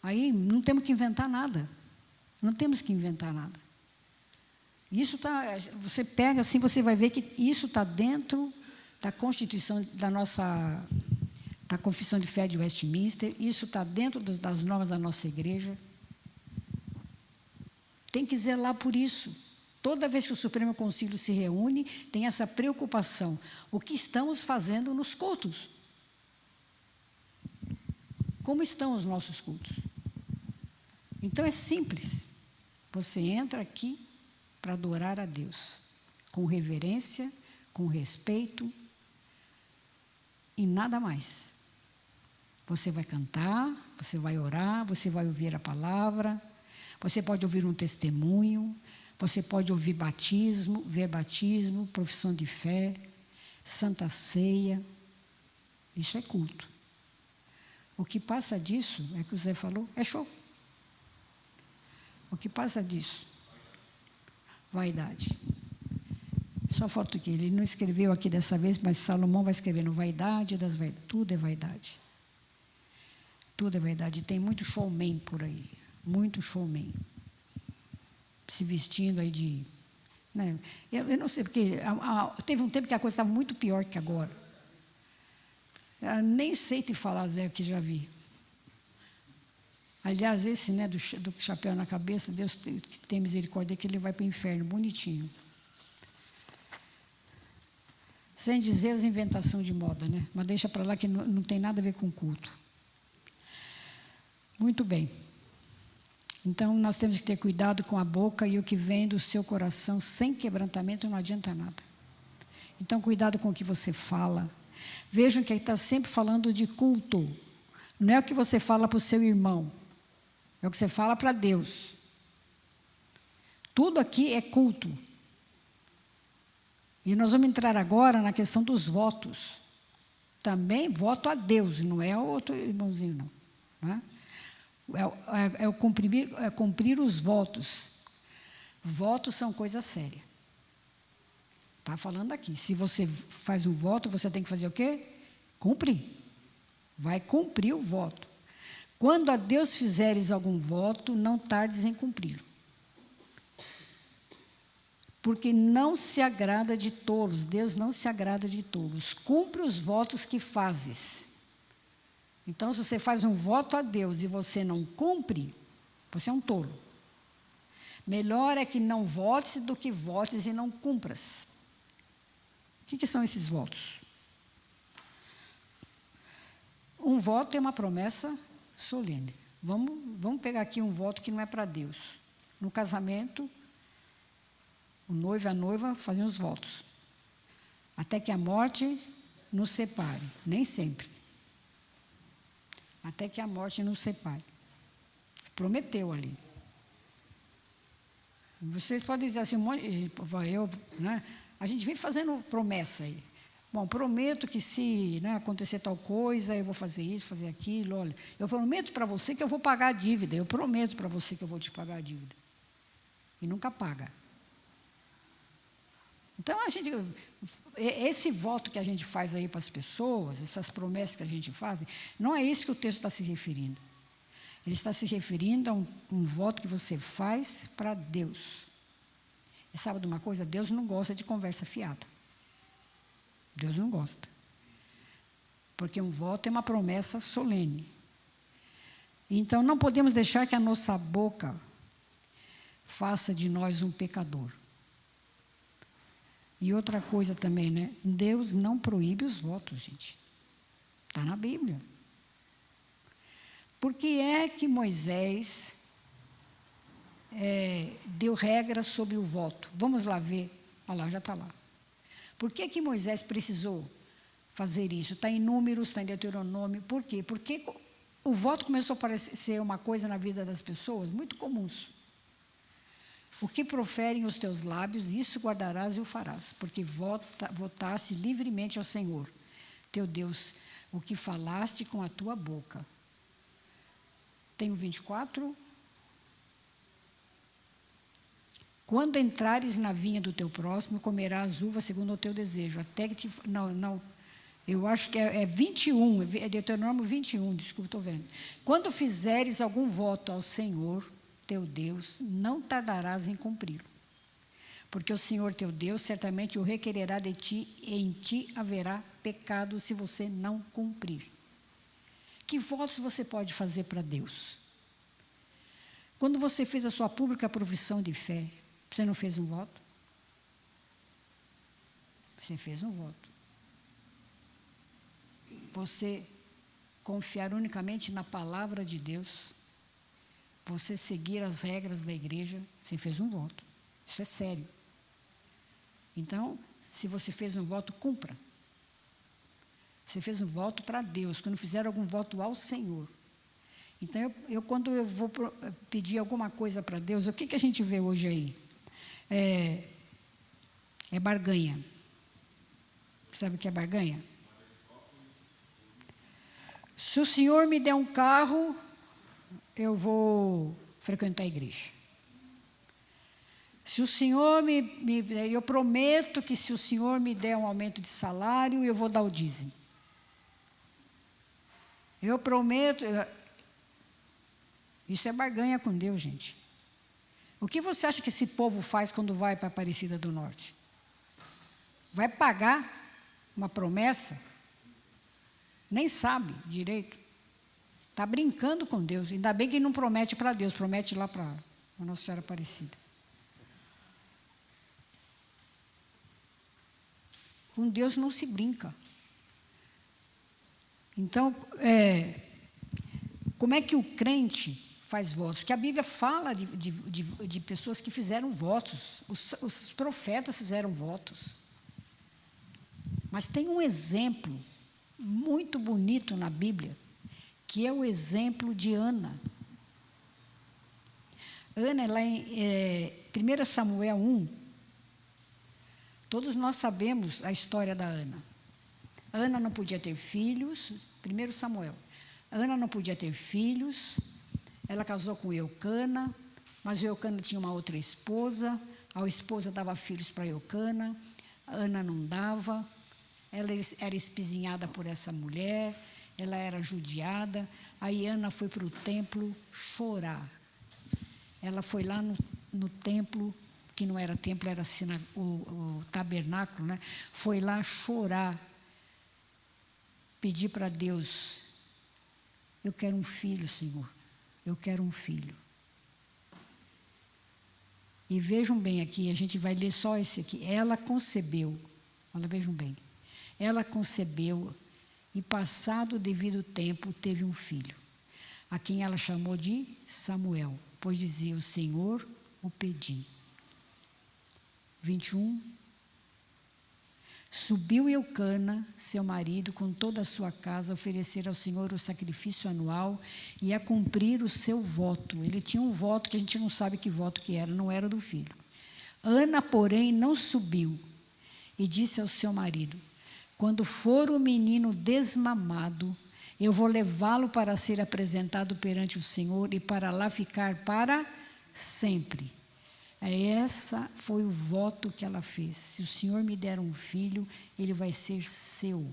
Aí não temos que inventar nada. Não temos que inventar nada. Isso está, você pega assim, você vai ver que isso está dentro da Constituição da Confissão de Fé de Westminster, isso está dentro das normas da nossa igreja. Tem que zelar por isso. Toda vez que o Supremo Concílio se reúne, tem essa preocupação. O que estamos fazendo nos cultos? Como estão os nossos cultos? Então é simples. Você entra aqui para adorar a Deus, com reverência, com respeito e nada mais. Você vai cantar, você vai orar, você vai ouvir a palavra, você pode ouvir um testemunho, você pode ouvir batismo, ver batismo, profissão de fé, santa ceia. Isso é culto. O que passa disso, é que o Zé falou, é show. O que passa disso? Vaidade. Só falta o quê? Ele não escreveu aqui dessa vez, mas Salomão vai escrever no vaidade das vaidades. Tudo é vaidade. Tudo é vaidade. Tem muito showman por aí. Muito showman. Se vestindo aí de... Né? Eu não sei, porque teve um tempo que a coisa estava muito pior que agora. Eu nem sei te falar, Zé, que já vi. Aliás, esse, né, do chapéu na cabeça, Deus tem misericórdia que ele vai para o inferno, bonitinho. Sem dizer as inventações de moda, né? Mas deixa para lá que não tem nada a ver com culto. Muito bem. Então, nós temos que ter cuidado com a boca e o que vem do seu coração sem quebrantamento não adianta nada. Então, cuidado com o que você fala. Vejam que ele está sempre falando de culto. Não é o que você fala para o seu irmão. É o que você fala para Deus. Tudo aqui é culto. E nós vamos entrar agora na questão dos votos. Também voto a Deus, não é o outro irmãozinho, não. Não é? É cumprir os votos. Votos são coisa séria. Está falando aqui. Se você faz um voto, você tem que fazer o quê? Cumprir. Vai cumprir o voto. Quando a Deus fizeres algum voto, não tardes em cumpri-lo. Porque não se agrada de tolos. Deus não se agrada de tolos. Cumpre os votos que fazes. Então, se você faz um voto a Deus e você não cumpre, você é um tolo. Melhor é que não votes do que votes e não cumpras. O que são esses votos? Um voto é uma promessa solene. Vamos pegar aqui um voto que não é para Deus. No casamento, o noivo e a noiva fazem os votos. Até que a morte nos separe. Nem sempre. Até que a morte nos separe. Prometeu ali. Vocês podem dizer assim, né? A gente vem fazendo promessa aí. Bom, prometo que se, né, acontecer tal coisa, eu vou fazer isso, fazer aquilo. Olha, eu prometo para você que eu vou pagar a dívida. Eu prometo para você que eu vou te pagar a dívida. E nunca paga. Então, esse voto que a gente faz aí para as pessoas, essas promessas que a gente faz, não é isso que o texto está se referindo. Ele está se referindo a um voto que você faz para Deus. E sabe de uma coisa? Deus não gosta de conversa fiada. Deus não gosta. Porque um voto é uma promessa solene. Então, não podemos deixar que a nossa boca faça de nós um pecador. E outra coisa também, né? Deus não proíbe os votos, gente. Está na Bíblia. Por que é que Moisés deu regras sobre o voto? Vamos lá ver. Olha lá, já está lá. Por que que Moisés precisou fazer isso. Está em Números, está em Deuteronômio. Por quê? Porque o voto começou a parecer uma coisa na vida das pessoas muito comuns. O que proferem os teus lábios, isso guardarás e o farás, porque votaste livremente ao Senhor, teu Deus, o que falaste com a tua boca. Tem o 24. Quando entrares na vinha do teu próximo, comerás uva segundo o teu desejo, até que te... Não, eu acho que é 21, é Deuteronômio 21, desculpa, estou vendo. Quando fizeres algum voto ao Senhor, teu Deus, não tardarás em cumpri-lo. Porque o Senhor teu Deus certamente o requererá de ti, e em ti haverá pecado se você não cumprir. Que votos você pode fazer para Deus? Quando você fez a sua pública profissão de fé, você não fez um voto? Você fez um voto. Você confiar unicamente na palavra de Deus, você seguir as regras da igreja, você fez um voto. Isso é sério. Então, se você fez um voto, cumpra. Você fez um voto para Deus, quando fizer algum voto ao Senhor. Então, quando eu vou pedir alguma coisa para Deus, o que a gente vê hoje aí? É barganha. Sabe o que é barganha? Se o Senhor me der um carro, eu vou frequentar a igreja. Se o Senhor eu prometo que se o Senhor me der um aumento de salário, eu vou dar o dízimo. Eu prometo. Isso é barganha com Deus, gente. O que você acha que esse povo faz quando vai para a Aparecida do Norte? Vai pagar uma promessa? Nem sabe direito. Está brincando com Deus. Ainda bem que não promete para Deus, promete lá para a Nossa Senhora Aparecida. Com Deus não se brinca. Então, como é que o crente faz votos? Porque a Bíblia fala de pessoas que fizeram votos. Os profetas fizeram votos. Mas tem um exemplo muito bonito na Bíblia, que é o exemplo de Ana. Ana, lá em 1 Samuel 1, todos nós sabemos a história da Ana. Ana não podia ter filhos, 1 Samuel. Ana não podia ter filhos, ela casou com Eucana, mas o Eucana tinha uma outra esposa, a esposa dava filhos para Eucana, Ana não dava, ela era espizinhada por essa mulher, ela era judiada, aí Ana foi para o templo chorar. Ela foi lá no templo, que não era templo, era o tabernáculo, né? Foi lá chorar, pedir para Deus, eu quero um filho, Senhor, eu quero um filho. E vejam bem aqui, a gente vai ler só esse aqui. Ela concebeu, olha, vejam bem, ela concebeu e passado o devido tempo teve um filho, a quem ela chamou de Samuel, pois dizia, o Senhor o pedi. 21. Subiu Eucana, seu marido, com toda a sua casa, a oferecer ao Senhor o sacrifício anual e a cumprir o seu voto. Ele tinha um voto que a gente não sabe que voto que era, não era do filho. Ana, porém, não subiu e disse ao seu marido, quando for o menino desmamado, eu vou levá-lo para ser apresentado perante o Senhor e para lá ficar para sempre. Essa foi o voto que ela fez. Se o Senhor me der um filho, ele vai ser seu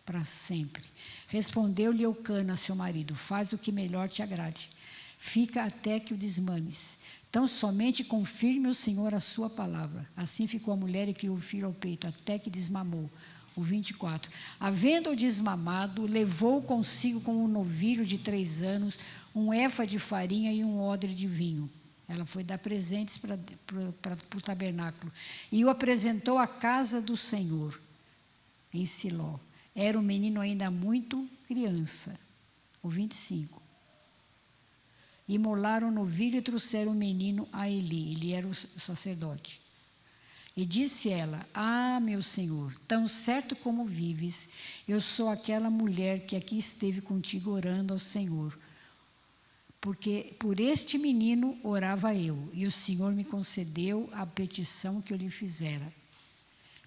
para sempre. Respondeu-lhe Eucana, seu marido, faz o que melhor te agrade. Fica até que o desmames. Então, somente confirme o Senhor a sua palavra. Assim ficou a mulher e criou o filho ao peito, até que desmamou. O 24. Havendo-o desmamado, levou consigo com um novilho de 3 anos, um éfa de farinha e um odre de vinho. Ela foi dar presentes para o tabernáculo. E o apresentou à casa do Senhor, em Siló. Era um menino ainda muito criança. O 25. Imolaram o novilho e trouxeram o menino a Eli. Ele era o sacerdote. E disse ela: Ah, meu senhor, tão certo como vives, eu sou aquela mulher que aqui esteve contigo orando ao Senhor. Porque por este menino orava eu, e o Senhor me concedeu a petição que eu lhe fizera.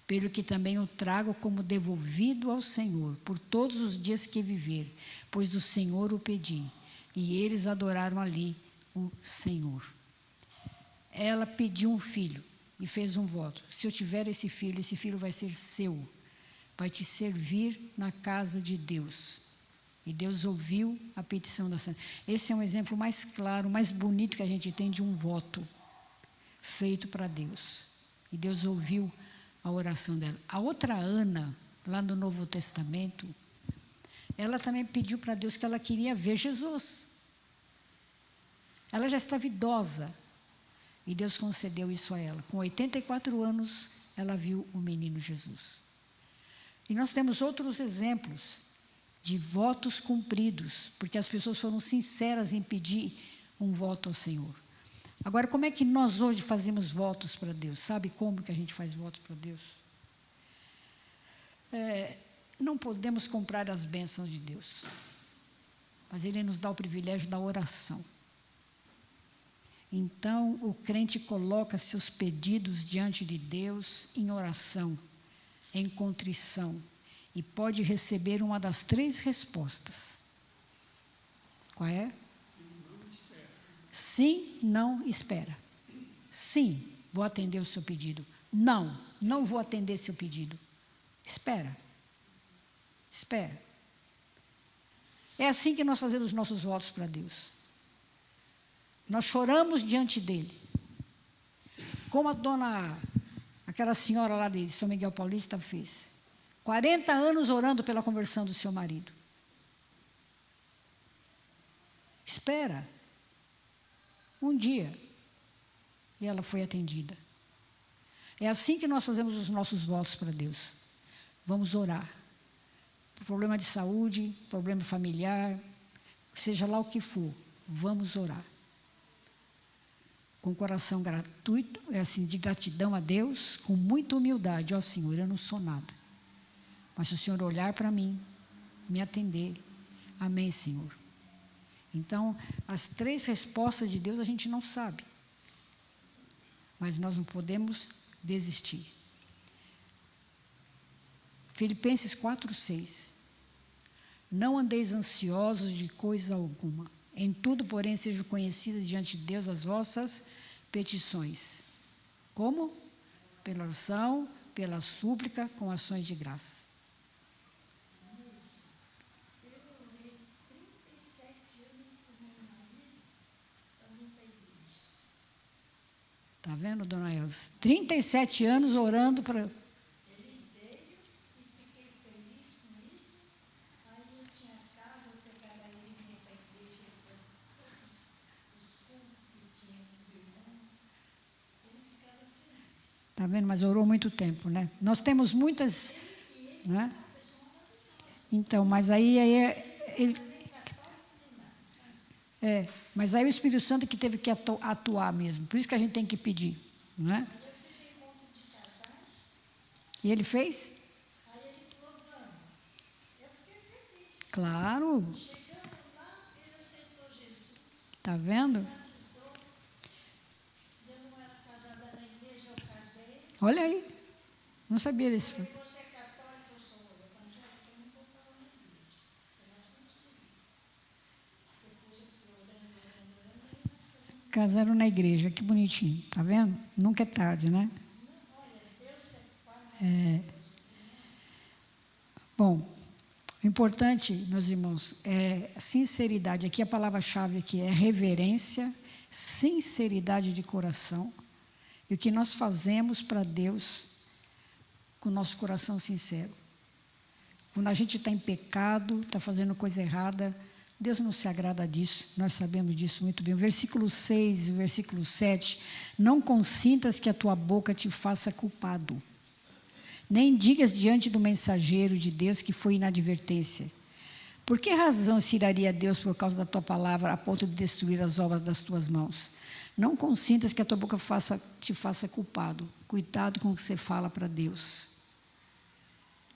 Pelo que também o trago como devolvido ao Senhor, por todos os dias que viver, pois do Senhor o pedi. E eles adoraram ali o Senhor. Ela pediu um filho e fez um voto: se eu tiver esse filho vai ser seu, vai te servir na casa de Deus. E Deus ouviu a petição da Santa. Esse é um exemplo mais claro, mais bonito que a gente tem de um voto feito para Deus. E Deus ouviu a oração dela. A outra Ana, lá no Novo Testamento, ela também pediu para Deus que ela queria ver Jesus. Ela já estava idosa. E Deus concedeu isso a ela. Com 84 anos, ela viu o menino Jesus. E nós temos outros exemplos de votos cumpridos, porque as pessoas foram sinceras em pedir um voto ao Senhor. Agora, como é que nós hoje fazemos votos para Deus? Sabe como que a gente faz votos para Deus? Não podemos comprar as bênçãos de Deus, mas Ele nos dá o privilégio da oração. Então, o crente coloca seus pedidos diante de Deus em oração, em contrição, e pode receber uma das 3 respostas. Qual é? Sim, não espera. Sim, vou atender o seu pedido. Não, não vou atender seu pedido. Espera. Espera. É assim que nós fazemos nossos votos para Deus. Nós choramos diante dele. Como aquela senhora lá de São Miguel Paulista fez. 40 anos orando pela conversão do seu marido. Espera. Um dia. E ela foi atendida. É assim que nós fazemos os nossos votos para Deus. Vamos orar. Problema de saúde, problema familiar, seja lá o que for, vamos orar. Com coração gratuito, de gratidão a Deus, com muita humildade. Ó Senhor, eu não sou nada. Mas se o Senhor olhar para mim, me atender, amém, Senhor. Então, as 3 respostas de Deus a gente não sabe. Mas nós não podemos desistir. Filipenses 4:6. Não andeis ansiosos de coisa alguma. Em tudo, porém, sejam conhecidas diante de Deus as vossas petições. Como? Pela oração, pela súplica, com ações de graça. Está vendo, dona Elza? 37 anos orando para... Ele veio e fiquei feliz com isso. Aí eu tinha casa, eu pegava ele e ia para a igreja, os cultos que tinha dos irmãos. Ele ficava feliz. Está vendo? Mas orou muito tempo, né? Nós temos muitas... Né? Então, mas aí ele... Mas aí o Espírito Santo que teve que atuar mesmo. Por isso que a gente tem que pedir. Não é? Eu fiz encontro de casais. E ele fez? Aí ele falou, vamos. Eu fiquei feliz. Claro. Chegando lá, ele aceitou Jesus. Está vendo? Batizou. Eu não era casada na igreja, eu casei. Olha aí. Não sabia desse. Você é católico, eu sou evangélica, eu não vou casar na igreja. Mas consegui. Depois eu fui orando. Casaram na igreja, que bonitinho, tá vendo? Nunca é tarde, né? Bom, o importante, meus irmãos, é sinceridade. Aqui a palavra-chave aqui é reverência, sinceridade de coração. E o que nós fazemos para Deus com o nosso coração sincero. Quando a gente está em pecado, está fazendo coisa errada, Deus não se agrada disso, nós sabemos disso muito bem. O versículo 6 e o versículo 7, não consintas que a tua boca te faça culpado, nem digas diante do mensageiro de Deus que foi inadvertência. Por que razão se iraria Deus por causa da tua palavra, a ponto de destruir as obras das tuas mãos? Não consintas que a tua boca te faça culpado. Cuidado com o que você fala para Deus.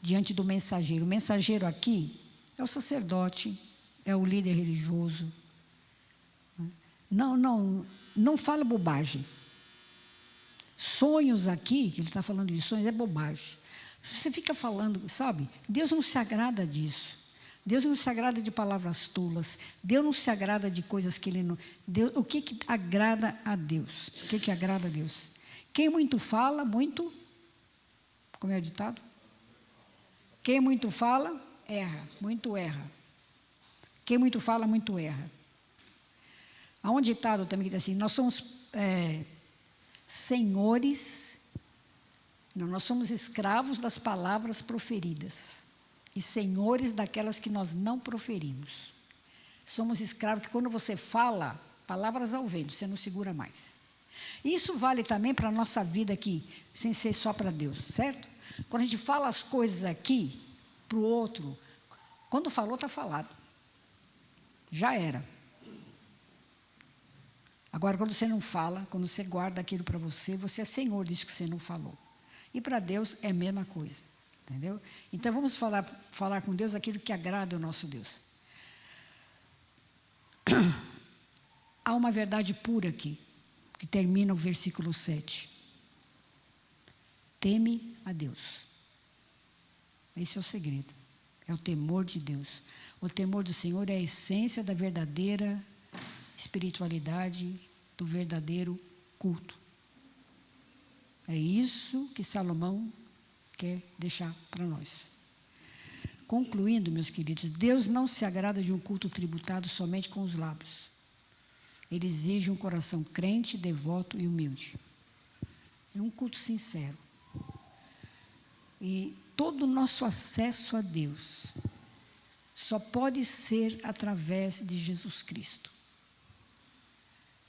Diante do mensageiro. O mensageiro aqui é o sacerdote, é o líder religioso. Não fala bobagem. Sonhos aqui, que ele está falando de sonhos, é bobagem. Você fica falando, sabe? Deus não se agrada disso. Deus não se agrada de palavras tolas. Deus não se agrada de coisas que Ele não... o que agrada a Deus? O que agrada a Deus? Quem muito fala, muito... Como é o ditado? Quem muito fala, erra. Muito erra. Quem muito fala, muito erra. Há um ditado também que diz assim, nós somos senhores... Não, nós somos escravos das palavras proferidas e senhores daquelas que nós não proferimos. Somos escravos que quando você fala, palavras ao vento, você não segura mais. Isso vale também para a nossa vida aqui, sem ser só para Deus, certo? Quando a gente fala as coisas aqui para o outro, quando falou, está falado. Já era. Agora, quando você não fala, quando você guarda aquilo para você, você é senhor disso que você não falou. E para Deus é a mesma coisa, entendeu? Então, vamos falar com Deus aquilo que agrada ao nosso Deus. Há uma verdade pura aqui, que termina o versículo 7. Teme a Deus. Esse é o segredo, é o temor de Deus. O temor do Senhor é a essência da verdadeira espiritualidade, do verdadeiro culto. É isso que Salomão quer deixar para nós. Concluindo, meus queridos, Deus não se agrada de um culto tributado somente com os lábios. Ele exige um coração crente, devoto e humilde. É um culto sincero. E todo o nosso acesso a Deus só pode ser através de Jesus Cristo.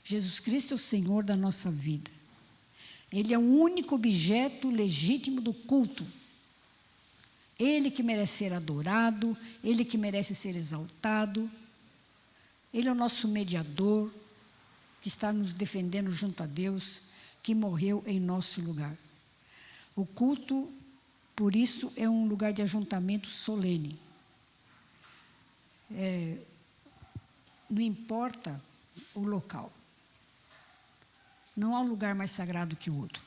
Jesus Cristo é o Senhor da nossa vida. Ele é o único objeto legítimo do culto. Ele que merece ser adorado, Ele que merece ser exaltado. Ele é o nosso mediador, que está nos defendendo junto a Deus, que morreu em nosso lugar. O culto, por isso, é um lugar de ajuntamento solene. Não importa o local. Não há um lugar mais sagrado que o outro.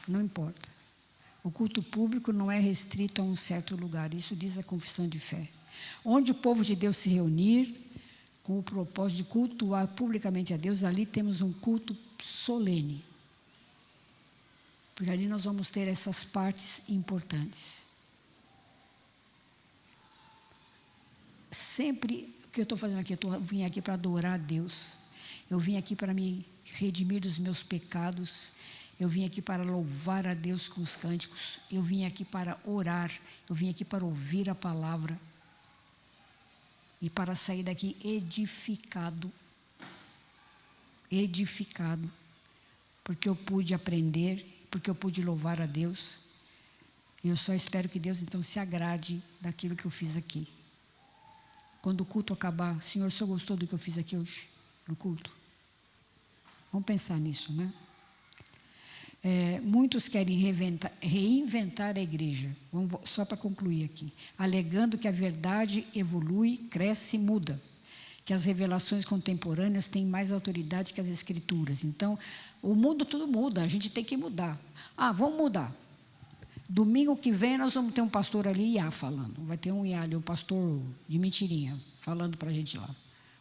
Não importa. O culto público não é restrito a um certo lugar. Isso diz a confissão de fé. Onde o povo de Deus se reunir com o propósito de cultuar publicamente a Deus, ali temos um culto solene. Porque ali nós vamos ter essas partes importantes. Sempre o que eu estou fazendo aqui, eu vim aqui para adorar a Deus. Eu vim aqui para me redimir dos meus pecados. Eu vim aqui para louvar a Deus com os cânticos. Eu vim aqui para orar. Eu vim aqui para ouvir a palavra. E para sair daqui edificado. Edificado. Porque eu pude aprender, porque eu pude louvar a Deus. E eu só espero que Deus então se agrade daquilo que eu fiz aqui. Quando o culto acabar, Senhor, o Senhor gostou do que eu fiz aqui hoje, no culto? Vamos pensar nisso, né? Muitos querem reinventar a igreja, só para concluir aqui, alegando que a verdade evolui, cresce e muda, que as revelações contemporâneas têm mais autoridade que as escrituras. Então, o mundo tudo muda, a gente tem que mudar. Vamos mudar. Domingo que vem nós vamos ter um pastor ali, Iá, falando. Vai ter um Iá ali, um pastor de mentirinha, falando para a gente lá.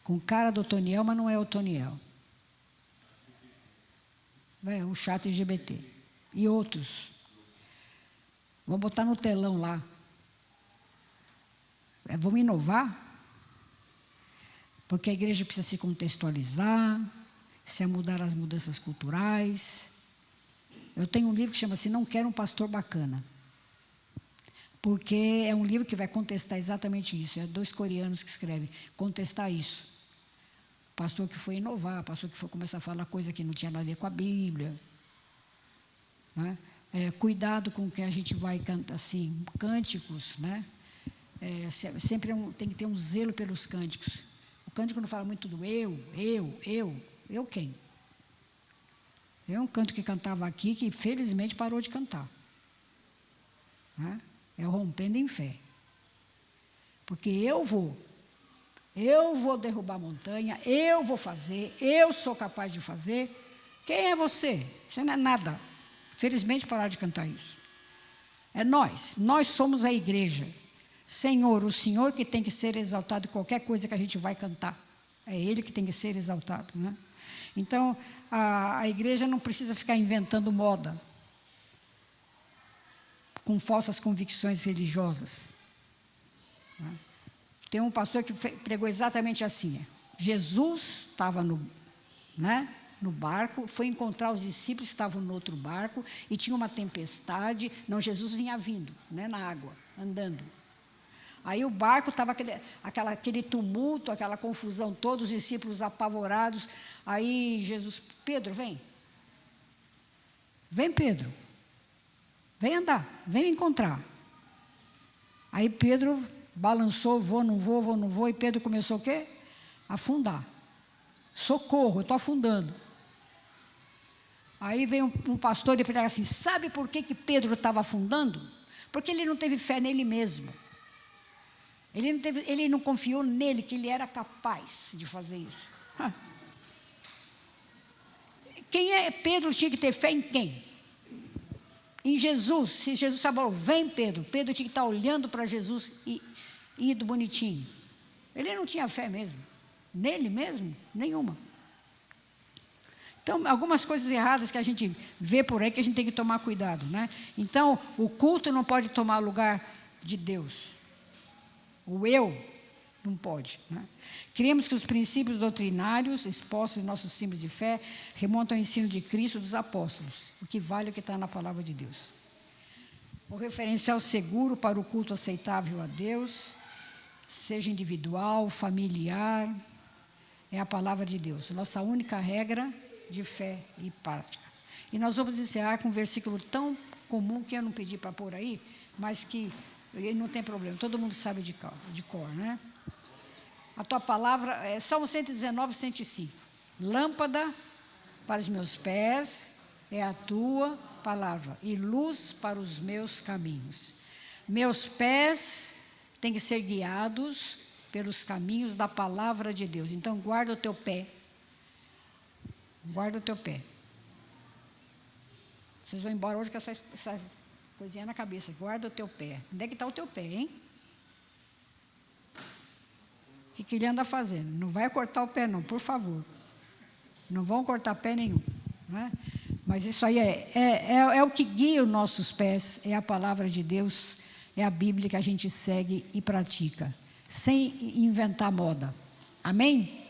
Com cara do Otoniel, mas não é Otoniel. Um chat LGBT. E outros. Vamos botar no telão lá. Vamos inovar? Porque a igreja precisa se contextualizar, se mudar as mudanças culturais. Eu tenho um livro que chama-se Não Quero um Pastor Bacana. Porque é um livro que vai contestar exatamente isso. É 2 coreanos que escrevem, contestar isso. Pastor que foi inovar, pastor que foi começar a falar coisa que não tinha nada a ver com a Bíblia. Né? Cuidado com o que a gente vai cantar, assim, cânticos, né? Sempre tem que ter um zelo pelos cânticos. O cântico não fala muito do eu. Eu quem? Eu um canto que cantava aqui, que felizmente parou de cantar. Né? É o rompendo em fé. Porque eu vou derrubar a montanha, eu vou fazer, eu sou capaz de fazer. Quem é você? Você não é nada. Felizmente pararam de cantar isso. É nós somos a igreja. Senhor, o Senhor que tem que ser exaltado em qualquer coisa que a gente vai cantar. É Ele que tem que ser exaltado. Né? Então, a igreja não precisa ficar inventando moda com falsas convicções religiosas. Né? Tem um pastor que pregou exatamente assim. Jesus estava no barco, foi encontrar os discípulos que estavam no outro barco e tinha uma tempestade. Não, Jesus vinha vindo, né, na água, andando. Aí o barco estava aquele tumulto, aquela confusão, todos os discípulos apavorados. Aí Jesus, Pedro, vem. Vem, Pedro. Vem andar, vem me encontrar. Aí Pedro balançou, vou, não vou, e Pedro começou o quê? A afundar. Socorro, eu estou afundando. Aí veio um pastor e falou assim, sabe por que Pedro estava afundando? Porque ele não teve fé nele mesmo. Ele não confiou nele, que ele era capaz de fazer isso. Pedro tinha que ter fé em quem? Em Jesus. Se Jesus falou, vem Pedro tinha que estar olhando para Jesus e indo bonitinho. Ele não tinha fé mesmo. Nele mesmo, nenhuma. Então, algumas coisas erradas que a gente vê por aí que a gente tem que tomar cuidado, né? Então, o culto não pode tomar lugar de Deus. O eu não pode. Né? Cremos que os princípios doutrinários expostos em nossos símbolos de fé remontam ao ensino de Cristo e dos apóstolos, o que vale o que está na palavra de Deus. O referencial seguro para o culto aceitável a Deus, seja individual, familiar, é a palavra de Deus, nossa única regra de fé e prática. E nós vamos encerrar com um versículo tão comum que eu não pedi para pôr aí, mas que não tem problema, todo mundo sabe de cor, né? A tua palavra é Salmo 119, 105. Lâmpada para os meus pés é a tua palavra e luz para os meus caminhos. Meus pés têm que ser guiados pelos caminhos da palavra de Deus. Então, guarda o teu pé. Guarda o teu pé. Vocês vão embora hoje com essa coisinha na cabeça. Guarda o teu pé. Onde é que está o teu pé, hein? O que ele anda fazendo? Não vai cortar o pé, não, por favor. Não vão cortar pé nenhum. Né? Mas isso aí é o que guia os nossos pés, é a palavra de Deus, é a Bíblia que a gente segue e pratica, sem inventar moda. Amém?